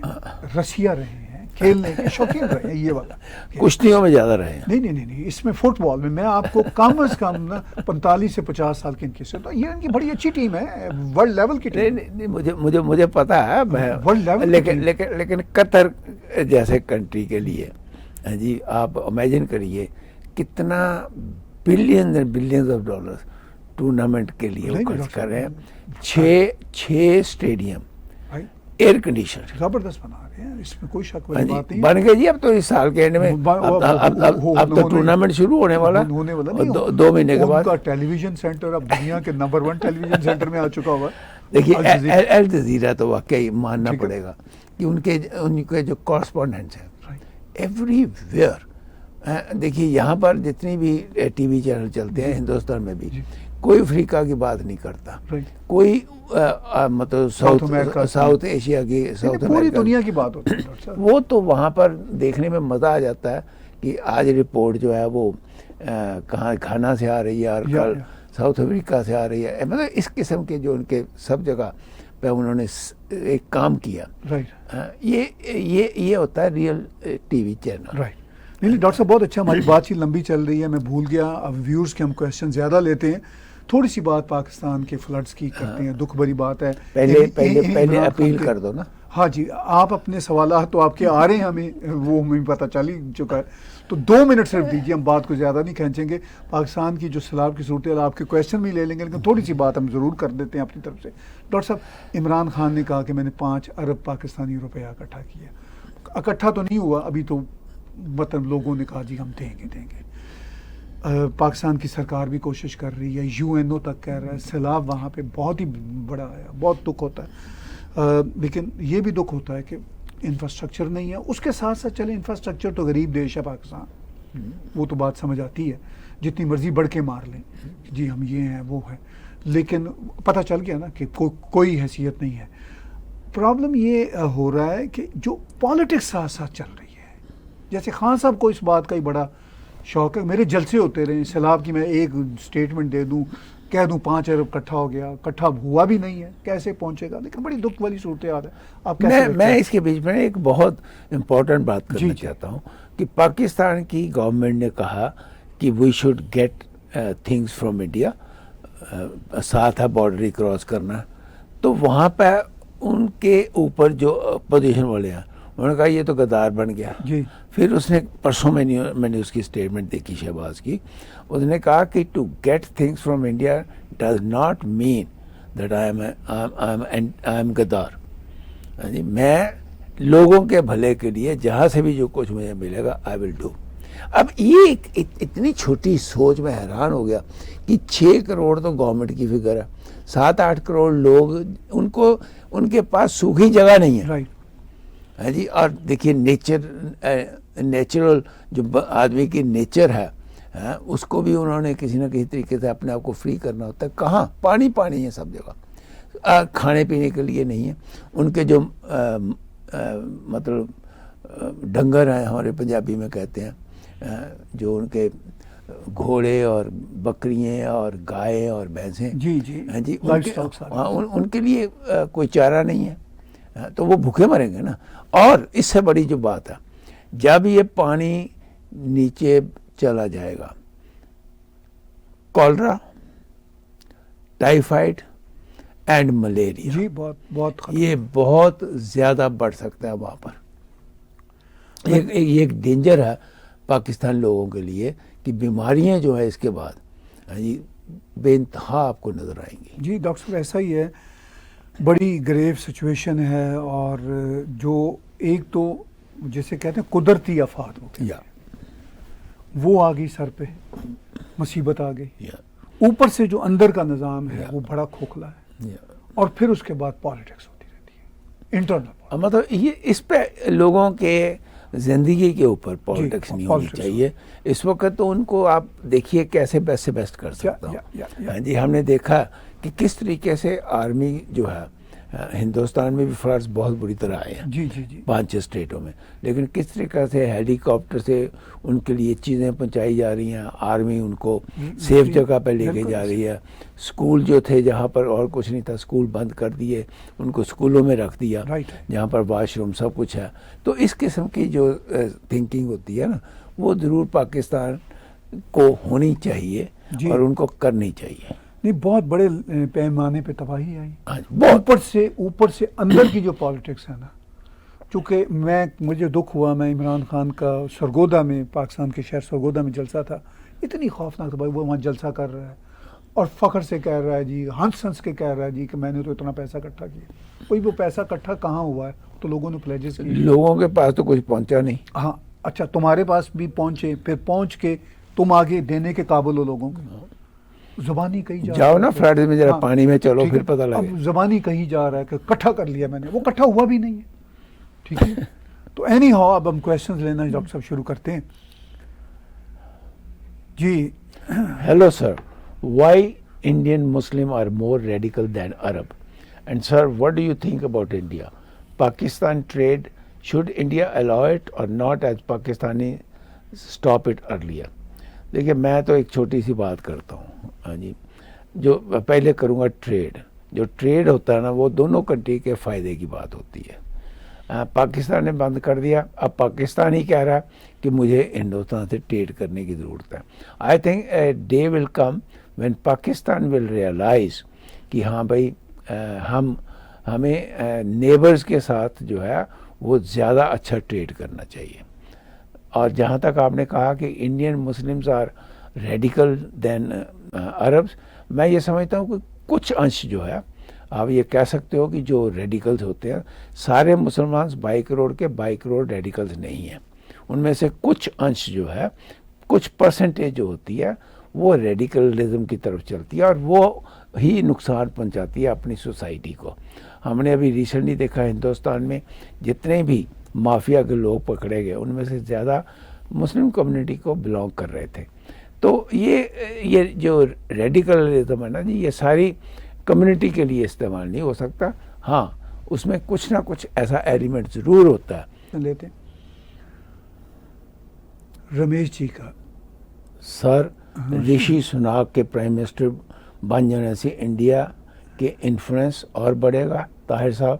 [SPEAKER 1] رسیا رہے ہیں، کھیلنے کے شوقین رہے ہیں. یہ والا
[SPEAKER 2] کشتیوں میں زیادہ رہے ہیں.
[SPEAKER 1] نہیں، اس میں فٹ بال میں آپ کو کم از کم 45 سے 50 سال کی ان کی سے، تو یہ ان کی بڑی اچھی ٹیم ہے، ورلڈ لیول کی ٹیم.
[SPEAKER 2] نہیں مجھے پتا ہے،
[SPEAKER 1] ورلڈ لیول،
[SPEAKER 2] لیکن قطر جیسے کنٹری کے لیے جی آپ امیجن کریے کتنا billions and billions of dollars tournament کے لیے وہ خرچ کر رہے ہیں. 6 اسٹیڈیم ایئر کنڈیشن
[SPEAKER 1] زبردست بنا رہے ہیں، اس میں کوئی شک والی بات نہیں.
[SPEAKER 2] بن گئے جی. اب تو اس سال کے اینڈ میں اب تو ٹورنامنٹ شروع ہونے والا 2 مہینے کے بعد.
[SPEAKER 1] ٹیلی ویژن سینٹر اب دنیا کے نمبر 1 ٹیلی ویژن سینٹر میں آ چکا ہوا.
[SPEAKER 2] دیکھیے الجزیرہ تو واقعی ماننا پڑے گا کہ ان کے جو کورسپونڈنٹس ہیں ایوری ویئر. دیکھیے یہاں پر جتنی بھی ٹی وی چینل چلتے ہیں ہندوستان میں بھی، کوئی افریقہ کی بات نہیں کرتا، کوئی مطلب ساؤتھ ایشیا کی،
[SPEAKER 1] پوری دنیا کی بات ہوتی ہے.
[SPEAKER 2] وہ تو وہاں پر دیکھنے میں مزہ آ جاتا ہے کہ آج رپورٹ جو ہے وہ کہاں گھانا سے آ رہی ہے اور کل ساؤتھ افریقہ سے آ رہی ہے. مطلب اس قسم کے جو ان کے سب جگہ پہ انہوں نے ایک کام کیا. یہ ہوتا ہے ریئل ٹی وی چینل.
[SPEAKER 1] نہیں ڈاکٹر صاحب بہت اچھا. ہماری بات چیت لمبی چل رہی ہے، میں بھول گیا. اب ویورز کے ہم کویشچن زیادہ لیتے ہیں، تھوڑی سی بات پاکستان کے فلڈز کی کرتے ہیں. دکھ بھری بات ہے.
[SPEAKER 2] پہلے اپیل کر دو نا.
[SPEAKER 1] ہاں جی، آپ اپنے سوالات تو آپ کے آ رہے ہیں، ہمیں پتہ چل ہی چکا ہے. تو 2 منٹ صرف دیجیے، ہم بات کو زیادہ نہیں کھینچیں گے. پاکستان کی جو سیلاب کی صورتحال، آپ کے کویشچن بھی لے لیں گے، لیکن تھوڑی سی بات ہم ضرور کر دیتے ہیں اپنی طرف سے. ڈاکٹر صاحب عمران خان نے کہا کہ میں نے 5 ارب پاکستانی روپیہ اکٹھا کیا. اکٹھا تو نہیں ہوا ابھی، تو مطلب لوگوں نے کہا جی ہم دیں گے. پاکستان کی سرکار بھی کوشش کر رہی ہے، UN تک کہہ رہا ہے. سیلاب وہاں پہ بہت ہی بڑا ہے، بہت دکھ ہوتا ہے. لیکن یہ بھی دکھ ہوتا ہے کہ انفراسٹرکچر نہیں ہے. اس کے ساتھ ساتھ چلے انفراسٹرکچر تو غریب دیش ہے پاکستان، وہ تو بات سمجھ آتی ہے، جتنی مرضی بڑھ کے مار لیں جی ہم یہ ہیں وہ ہیں، لیکن پتہ چل گیا نا کہ کوئی حیثیت نہیں ہے. پرابلم یہ ہو رہا ہے کہ جو پالیٹکس ساتھ ساتھ چل رہی ہے، جیسے خان صاحب کو اس بات کا ہی بڑا شوق ہے. میرے جلسے ہوتے رہے سیلاب کی، میں ایک اسٹیٹمنٹ دے دوں، کہہ دوں 5 ارب اکٹھا ہو گیا، اکٹھا ہوا بھی نہیں ہے، کیسے پہنچے گا. لیکن بڑی دکھ والی صورتحال ہے. آپ
[SPEAKER 2] میں اس کے بیچ میں ایک بہت امپورٹنٹ بات کرنا چاہتا ہوں کہ پاکستان کی گورنمنٹ نے کہا کہ we should get things from India. ساتھ ہے بارڈر ہی کراس کرنا، تو وہاں پہ ان کے اوپر جو اپوزیشن والے ہیں انہوں نے کہا یہ تو غدار بن گیا. پھر اس نے پرسوں میں نے اس کی اسٹیٹمنٹ دیکھی شہباز کی، اس نے کہا کہ to get things from India does not mean that I am غدار. میں لوگوں کے بھلے کے لیے جہاں سے بھی جو کچھ مجھے ملے گا آئی ول ڈو. اب یہ اتنی چھوٹی سوچ میں حیران ہو گیا کہ 6 کروڑ تو گورنمنٹ کی فگر ہے، 7-8 کروڑ لوگ ان کے پاس سوکھی جگہ نہیں ہے. ہاں جی. اور دیکھیے نیچرل جو آدمی کی نیچر ہے اس کو بھی انہوں نے کسی نہ کسی طریقے سے اپنے آپ کو فری کرنا ہوتا ہے. کہاں پانی ہے سب جگہ، کھانے پینے کے لیے نہیں ہے. ان کے جو مطلب ڈنگر ہیں ہمارے پنجابی میں کہتے ہیں، جو ان کے گھوڑے اور بکریاں اور گائے اور بھینسیں، ہاں جی، ان کے لیے کوئی چارہ نہیں ہے، تو وہ بھوکے مریں گے نا. اور اس سے بڑی جو بات ہے، جب یہ پانی نیچے چلا جائے گا، کولرا، ٹائیفائڈ اینڈ ملیریا
[SPEAKER 1] جی بہت
[SPEAKER 2] یہ بہت زیادہ بڑھ سکتا ہے وہاں پر. یہ ایک ڈینجر ہے پاکستان لوگوں کے لیے کہ بیماریاں جو ہے اس کے بعد بے انتہا آپ کو نظر آئیں گی.
[SPEAKER 1] جی ڈاکٹر صاحب ایسا ہی ہے، بڑی گریو سچویشن ہے. اور جو ایک تو جیسے کہتے ہیں قدرتی آفات وہ آ گئی سر پہ، مصیبت آ گئی، اوپر سے جو اندر کا نظام ہے وہ بڑا کھوکھلا ہے، اور پھر اس کے بعد پالیٹکس ہوتی رہتی ہے انٹرنل.
[SPEAKER 2] مطلب یہ اس پہ لوگوں کے زندگی کے اوپر پالیٹکس نہیں ہونی چاہیے اس وقت. تو ان کو آپ دیکھیے کیسے بیسٹ سے بیسٹ کر سکتا ہوں. جی ہم نے دیکھا کہ کس طریقے سے آرمی جو ہے ہندوستان میں بھی فلڈز بہت بری طرح آئے ہیں
[SPEAKER 1] جی جی جی
[SPEAKER 2] 5-6 اسٹیٹوں میں، لیکن کس طریقے سے ہیلی کاپٹر سے ان کے لیے چیزیں پہنچائی جا رہی ہیں، آرمی ان کو سیف جگہ پہ لے کے جا رہی ہے. اسکول جو تھے جہاں پر اور کچھ نہیں تھا اسکول بند کر دیے، ان کو اسکولوں میں رکھ دیا جہاں پر واش روم سب کچھ ہے. تو اس قسم کی جو تھنکنگ ہوتی ہے نا وہ ضرور پاکستان کو ہونی چاہیے اور ان کو کرنی چاہیے.
[SPEAKER 1] نہیں بہت بڑے پیمانے پہ تباہی آئی، اوپر سے اندر کی جو پالیٹکس ہے نا. چونکہ مجھے دکھ ہوا، میں عمران خان کا سرگودا میں، پاکستان کے شہر سرگودا میں جلسہ تھا، اتنی خوفناک تباہی. وہ وہاں جلسہ کر رہا ہے اور فخر سے کہہ رہا ہے جی، ہنس کے کہہ رہا ہے جی کہ میں نے تو اتنا پیسہ اکٹھا کیا. کوئی وہ پیسہ اکٹھا کہاں ہوا ہے؟ تو لوگوں نے پلیجز کیے.
[SPEAKER 2] لوگوں کے پاس تو کچھ پہنچا نہیں.
[SPEAKER 1] ہاں اچھا، تمہارے پاس بھی پہنچے، پھر پہنچ کے تم آگے دینے کے قابل ہو لوگوں کو. زبانی کہیں
[SPEAKER 2] جاؤ نا فلڈ میں ذرا پانی میں چلو پھر پتہ لگے.
[SPEAKER 1] اب زبانی کہیں جا رہا ہے کہ کٹھا کر لیا میں نے، وہ کٹھا ہوا بھی نہیں ہے. ٹھیک ہے تو اینی ہاؤ اب ہم کویشچنز لینا ڈاکٹر صاحب شروع کرتے ہیں. جی
[SPEAKER 2] hello sir, why Indian Muslim are more radical than Arab? And sir what do you think about India? Pakistan trade, should India allow it or not as Pakistani stop it earlier? دیکھیے میں تو ایک چھوٹی سی بات کرتا ہوں. ہاں جی، جو پہلے کروں گا ٹریڈ. جو ٹریڈ ہوتا ہے نا وہ دونوں کنٹری کے فائدے کی بات ہوتی ہے. پاکستان نے بند کر دیا، اب پاکستان ہی کہہ رہا کہ مجھے ہندوستان سے ٹریڈ کرنے کی ضرورت ہے. I think a day will come when Pakistan will realise کہ ہاں بھائی ہمیں نیبرز کے ساتھ جو ہے وہ زیادہ اچھا ٹریڈ کرنا چاہیے. اور جہاں تک آپ نے کہا کہ Indian Muslims are radical than Arabs, میں یہ سمجھتا ہوں کہ کچھ انش جو ہے آپ یہ کہہ سکتے ہو کہ جو ریڈیکلز ہوتے ہیں، سارے مسلمان 22 کروڑ کے 22 کروڑ ریڈیکلز نہیں ہیں. ان میں سے کچھ انش جو ہے، کچھ پرسنٹیج جو ہوتی ہے وہ ریڈیکلزم کی طرف چلتی ہے اور وہ ہی نقصان پہنچاتی ہے اپنی سوسائٹی کو. ہم نے ابھی ریسنٹلی دیکھا ہندوستان میں جتنے بھی مافیا کے لوگ پکڑے گئے ان میں سے زیادہ مسلم کمیونٹی کو بلانگ کر رہے تھے. تو یہ جو ریڈیکلزم ہے نا جی، یہ ساری کمیونٹی کے لیے استعمال نہیں ہو سکتا. ہاں اس میں کچھ نہ کچھ ایسا ایلیمنٹ ضرور ہوتا ہے.
[SPEAKER 1] لیتے رمیش جی کا
[SPEAKER 2] سر، رشی سناک کے پرائم منسٹر بن جانے سے انڈیا کے انفلوئنس اور بڑھے گا. طاہر صاحب،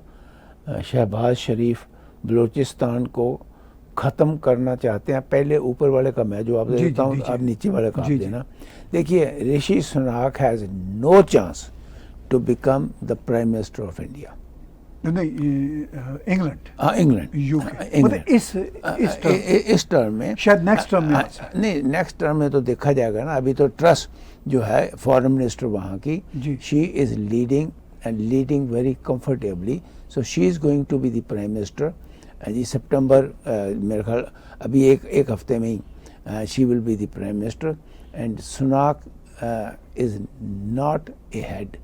[SPEAKER 2] شہباز شریف بلوچستان کو ختم کرنا چاہتے ہیں. پہلے اوپر والے کا میں جواب دیتا ہوں، آپ نیچے والے کا آپ دینا. دیکھیے، Rishi Sunak has no chance to become the prime minister of India. England اس ٹرم میں، شاید نیکسٹ ٹرم میں نہیں، نیکسٹ ٹرم میں تو دیکھا جائے گا نا. ابھی تو ٹرس جو ہے فارن منسٹر وہاں کی، she is leading and leading very comfortably. So she is going to be the prime minister. جی سپٹمبر میرے خیال ابھی ایک ہفتے میں ہی she will be the prime minister. And Sunak is not a head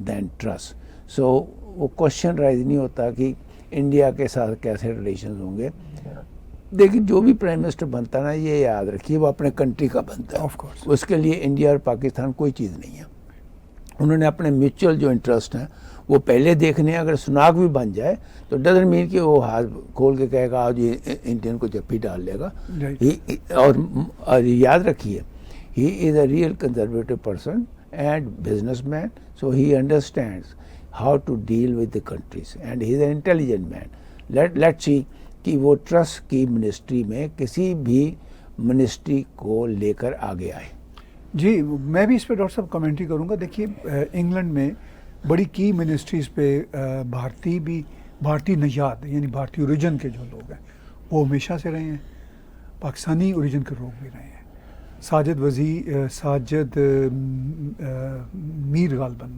[SPEAKER 2] than Truss. So وہ question rise نہیں ہوتا کہ انڈیا کے ساتھ کیسے ریلیشنز ہوں گے. لیکن جو بھی پرائم منسٹر بنتا ہے نا، یہ یاد رکھیے وہ اپنے کنٹری کا بنتا ہے. اس کے لیے انڈیا اور پاکستان کوئی چیز نہیں ہے. انہوں نے اپنے میوچل جو انٹرسٹ ہیں وہ پہلے دیکھنے ہیں. اگر سناک بھی بن جائے تو ڈزنٹ مین کہ وہ ہاتھ کھول کے کہے گا آج یہ انڈین کو جب بھی ڈال لے گا. اور یاد رکھیے، he is a real conservative person and businessman. So he understands how to deal with the countries and he is an intelligent man. Let's see کہ وہ ٹرسٹ کی منسٹری میں کسی بھی منسٹری کو لے کر آگے آئے.
[SPEAKER 1] جی میں بھی اس پہ ڈاکٹر صاحب کمنٹری کروں گا. دیکھیے انگلینڈ میں بڑی کی منسٹریز پہ بھارتی نژاد یعنی بھارتی اوریجن کے جو لوگ ہیں وہ ہمیشہ سے رہے ہیں. پاکستانی اوریجن کے لوگ بھی رہے ہیں. ساجد میر غالباً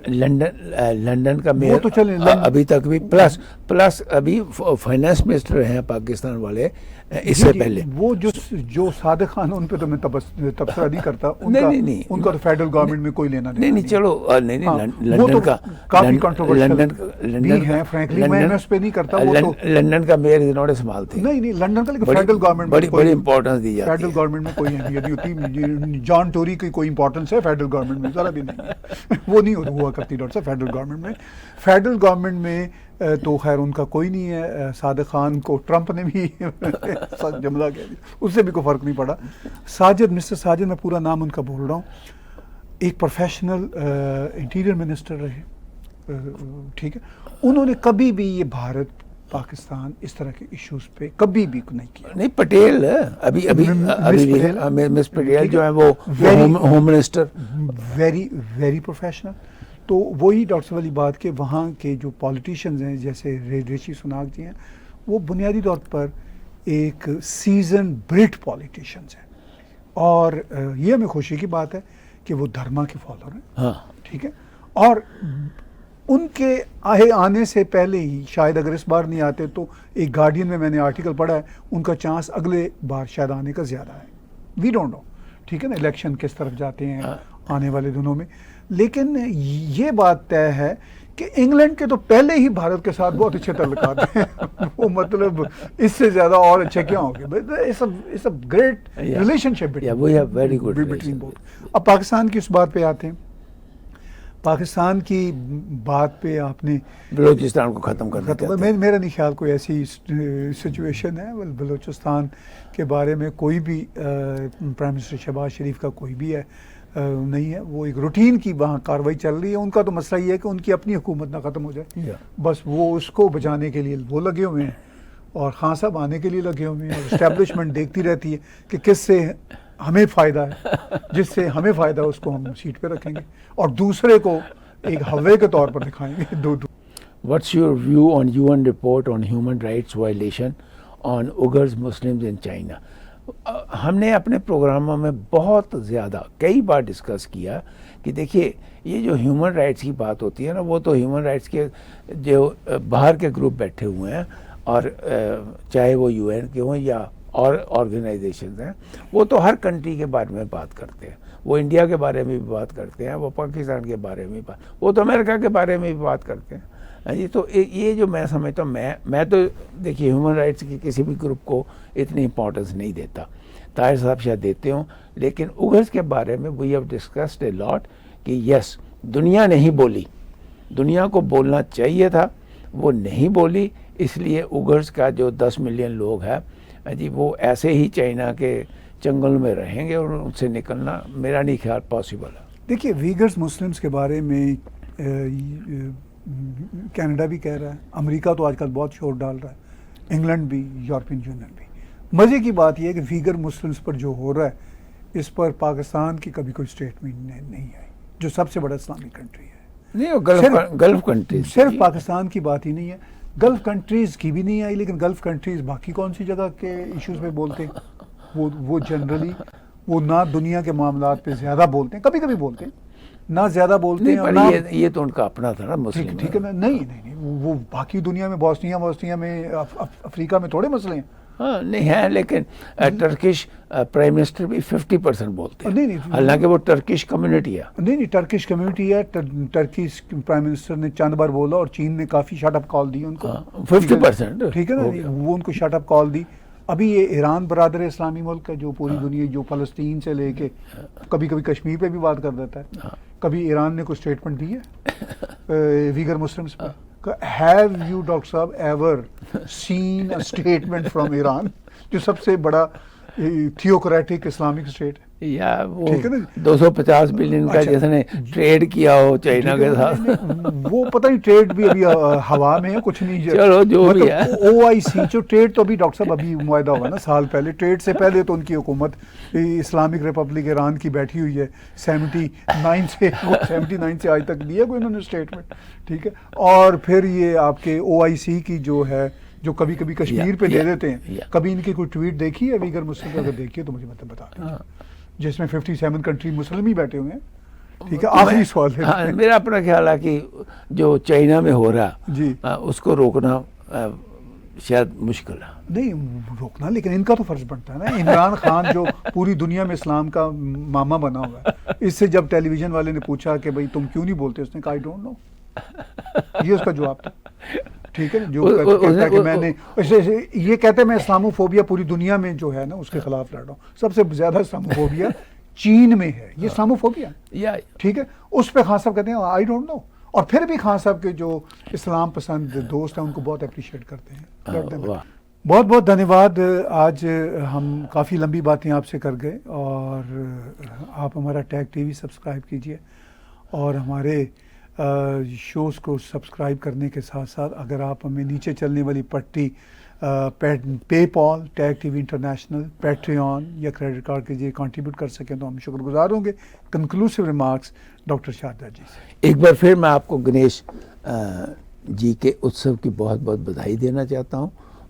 [SPEAKER 2] لنڈن کا میئر تو چلے ابھی تک بھی پلس ابھی فائنانس منسٹر ہیں پاکستان والے اس سے پہلے. وہ
[SPEAKER 1] جو صادق خان ان پہ تو میں تبصرہ نہیں کرتا. ان کا تو فیڈرل گورنمنٹ میں کوئی لینا نہیں.
[SPEAKER 2] چلو لنڈن کا
[SPEAKER 1] کافی کنٹروورشل ہے فرینکلی. میں اس پہ نہیں کرتا.
[SPEAKER 2] لنڈن کا measure is not a small thing.
[SPEAKER 1] نہیں لنڈن کا، لیکن فیڈرل گورنمنٹ
[SPEAKER 2] بڑی امپورٹنس دی جاتی ہے.
[SPEAKER 1] فیڈرل گورنمنٹ میں کوئی اہمیت نہیں ہوتی. جان ٹوری کی کوئی امپورٹنس ہے فیڈرل گورنمنٹ میں؟ ذرا بھی نہیں. وہ نہیں ہوا کرتی ڈاکٹر صاحب فیڈرل گورنمنٹ میں تو خیر ان کا کوئی نہیں ہے. صادق خان کو ٹرمپ نے بھی جملہ کہہ دیا, اس سے بھی کوئی فرق نہیں پڑا. مسٹر ساجد, میں پورا نام ان کا بول رہا ہوں, ایک پروفیشنل انٹیریئر منسٹر رہے, ٹھیک ہے. انہوں نے کبھی بھی یہ بھارت پاکستان اس طرح کے ایشوز پہ کبھی بھی نہیں کیا.
[SPEAKER 2] نہیں, پٹیل مس پٹیل جو ہے وہ home minister,
[SPEAKER 1] very very professional. تو وہی ڈاکٹر صاحب والی بات کہ وہاں کے جو پالیٹیشنز ہیں جیسے رشی سناک جی ہیں, وہ بنیادی طور پر ایک سیزن بریڈ پالیٹیشنز ہیں, اور یہ ہمیں خوشی کی بات ہے کہ وہ دھرما کے فالوور ہیں, ٹھیک ہے. اور ان کے آنے سے پہلے ہی, شاید اگر اس بار نہیں آتے تو ایک گارڈین میں نے آرٹیکل پڑھا ہے, ان کا چانس اگلے بار شاید آنے کا زیادہ ہے. وی ڈونٹ نو, ٹھیک ہے نا, الیکشن کس طرف جاتے ہیں آنے والے دنوں میں. لیکن یہ بات طے ہے کہ انگلینڈ کے تو پہلے ہی بھارت کے ساتھ بہت اچھے تعلقات ہیں. وہ مطلب اس سے زیادہ اور اچھے کیا ہوں گے. گریٹ ریلیشن شپ بٹوین بوتھ. اب پاکستان کی اس بات پہ آتے ہیں. پاکستان کی بات پہ آپ نے
[SPEAKER 2] بلوچستان کو ختم کرنا,
[SPEAKER 1] میرا نہیں خیال کوئی ایسی سچویشن ہے. بلوچستان کے بارے میں کوئی بھی پرائم منسٹر شہباز شریف کا کوئی بھی نہیں ہے. وہ ایک روٹین کی وہاں کاروائی چل رہی ہے. ان کا تو مسئلہ یہ ہے کہ ان کی اپنی حکومت نہ ختم ہو جائے, بس وہ اس کو بچانے کے لیے وہ لگے ہوئے ہیں, اور خان صاحب آنے کے لیے لگے ہوئے ہیں. اور اسٹیبلشمنٹ دیکھتی رہتی ہے کہ کس سے ہمیں فائدہ ہے, جس سے ہمیں فائدہ اس کو ہم سیٹ پہ رکھیں گے اور دوسرے کو ایک ہوے کے طور پر دکھائیں گے.
[SPEAKER 2] What's your view on UN report on human rights violation on Uyghurs Muslims in China? ہم نے اپنے پروگراموں میں بہت زیادہ کئی بار ڈسکس کیا کہ دیکھیے یہ جو ہیومن رائٹس کی بات ہوتی ہے نا, وہ تو ہیومن رائٹس کے جو باہر کے گروپ بیٹھے ہوئے ہیں, اور چاہے وہ UN کے ہوں یا اور آرگنائزیشنز ہیں, وہ تو ہر کنٹری کے بارے میں بات کرتے ہیں. وہ انڈیا کے بارے میں بھی بات کرتے ہیں, وہ پاکستان کے بارے میں بھی وہ تو امریکہ کے بارے میں بھی بات کرتے ہیں. جی, تو یہ جو میں سمجھتا ہوں, میں تو دیکھیے ہیومن رائٹس کی کسی بھی گروپ کو اتنی امپورٹنس نہیں دیتا. طاہر صاحب شاید دیتے ہوں, لیکن اگرز کے بارے میں وی ہیو ڈسکسڈ اے لاٹ کہ یس, دنیا نہیں بولی, دنیا کو بولنا چاہیے تھا, وہ نہیں بولی. اس لیے اگرز کا جو 10 ملین لوگ ہیں جی, وہ ایسے ہی چائنا کے جنگل میں رہیں گے, اور ان سے نکلنا میرا نہیں خیال پاسبل ہے.
[SPEAKER 1] دیکھیے ویگرز مسلمز کے بارے میں کینیڈا بھی کہہ رہا ہے, امریکہ تو آج کل بہت شور ڈال رہا ہے, انگلینڈ بھی, یورپین یونین بھی. مزے کی بات یہ ہے کہ ویگر مسلمز پر جو ہو رہا ہے اس پر پاکستان کی کبھی کوئی اسٹیٹمنٹ نہیں آئی, جو سب سے بڑا اسلامی کنٹری ہے.
[SPEAKER 2] نہیں, گلف کنٹریز,
[SPEAKER 1] صرف پاکستان کی بات ہی نہیں ہے, گلف کنٹریز کی بھی نہیں آئی. لیکن گلف کنٹریز باقی کون سی جگہ کے ایشوز پہ بولتے ہیں؟ وہ جنرلی وہ نہ دنیا کے معاملات پہ زیادہ بولتے ہیں, کبھی کبھی بولتے ہیں, نہ زیادہ بولتے ہیں.
[SPEAKER 2] یہ تو ان کا اپنا تھا نا مسلم,
[SPEAKER 1] ٹھیک ہے نا. نہیں, وہ باقی دنیا میں بوسنیا میں افریقہ میں تھوڑے مسئلے ہیں.
[SPEAKER 2] ہاں نہیں ہے, لیکن ٹرکش پرائم منسٹر بھی 50% بولتے ہیں, حالانکہ وہ ٹرکش کمیونٹی ہے.
[SPEAKER 1] نہیں, ٹرکش کمیونٹی ہے. ٹرکش پرائم منسٹر نے چند بار بولا, اور چین نے کافی شٹ اپ کال دی ان کو.
[SPEAKER 2] 50%,
[SPEAKER 1] ٹھیک ہے نا, وہ ان کو شٹ اپ کال دی. ابھی یہ ایران برادر اسلامی ملک ہے جو پوری دنیا, جو فلسطین سے لے کے کبھی کبھی کشمیر پہ بھی بات کر دیتا ہے. کبھی ایران نے کوئی اسٹیٹمنٹ دی ہے vigour Muslims per? Have you, doctor صاحب, ever seen a statement from Iran, جو سب سے بڑا تھیوکریٹک اسلامک اسٹیٹ ہے؟
[SPEAKER 2] یا وہ 250 بلین کا جس نے ٹریڈ کیا ہو چائنا کے ساتھ,
[SPEAKER 1] وہ پتہ نہیں ٹریڈ بھی ابھی ہوا میں ہے, کچھ نہیں.
[SPEAKER 2] چلو جو بھی ہے,
[SPEAKER 1] OIC جو ٹریڈ تو ابھی ڈاکٹر صاحب ابھی معاہدہ ہوا نا سال پہلے. ٹریڈ سے پہلے تو ان کی حکومت اسلامک ریپبلک ایران کی بیٹھی ہوئی ہے 79 سے آج تک دیا کوئی انہوں نے اسٹیٹمنٹ, ٹھیک ہے. اور پھر یہ آپ کے OIC کی جو ہے, جو کبھی کبھی کشمیر پہ دے دیتے ہیں. کبھی ان کی کوئی ٹویٹ دیکھی ہے ویگر مسلم؟ اگر دیکھیے تو مجھے مطلب بتا دیں, جس میں 57 کنٹری مسلم ہی بیٹھے ہوئے ہیں. ٹھیک ہے, آخری سوال ہے.
[SPEAKER 2] میرا اپنا خیال ہے کہ جو چائنا میں ہو رہا
[SPEAKER 1] جی,
[SPEAKER 2] اس کو روکنا شاید مشکل ہے.
[SPEAKER 1] نہیں روکنا, لیکن ان کا تو فرض بنتا ہے نا. عمران خان جو پوری دنیا میں اسلام کا ماما بنا ہوا ہے, اس سے جب ٹیلی ویژن والے نے پوچھا کہ بھائی تم کیوں نہیں بولتے, اس نے کہا آئی ڈونٹ نو. یہ اس کا جواب تھا. ٹھیک ہے, جو کہتا ہے کہ میں نے یہ کہتے ہیں میں اسلاموفوبیا پوری دنیا میں جو ہے نا اس کے خلاف لڑ رہا ہوں. سب سے زیادہ اسلاموفوبیا چین میں ہے، یہ اسلاموفوبیا
[SPEAKER 2] یا
[SPEAKER 1] ٹھیک ہے، اس پہ خان صاحب کہتے ہیں آئی ڈونٹ نو، اور پھر بھی خان صاحب کے جو اسلام پسند دوست ہیں ان کو بہت اپریشیٹ کرتے ہیں. بہت بہت دھنیہ واد. آج ہم کافی لمبی باتیں آپ سے کر گئے، اور آپ ہمارا ٹیگ ٹی وی سبسکرائب کیجئے، اور ہمارے شوز کو سبسکرائب کرنے کے ساتھ ساتھ اگر آپ ہمیں نیچے چلنے والی پٹی PayPal, tag T V international, Patreon یا کریڈٹ کارڈ کے ذریعے کنٹریبیوٹ کر سکیں تو ہم شکر گزار ہوں گے. کنکلوسیو ریمارکس ڈاکٹر شاردا جی سے.
[SPEAKER 2] ایک بار پھر میں آپ کو گنیش جی کے اتسو کی بہت بہت بدھائی دینا چاہتا ہوں.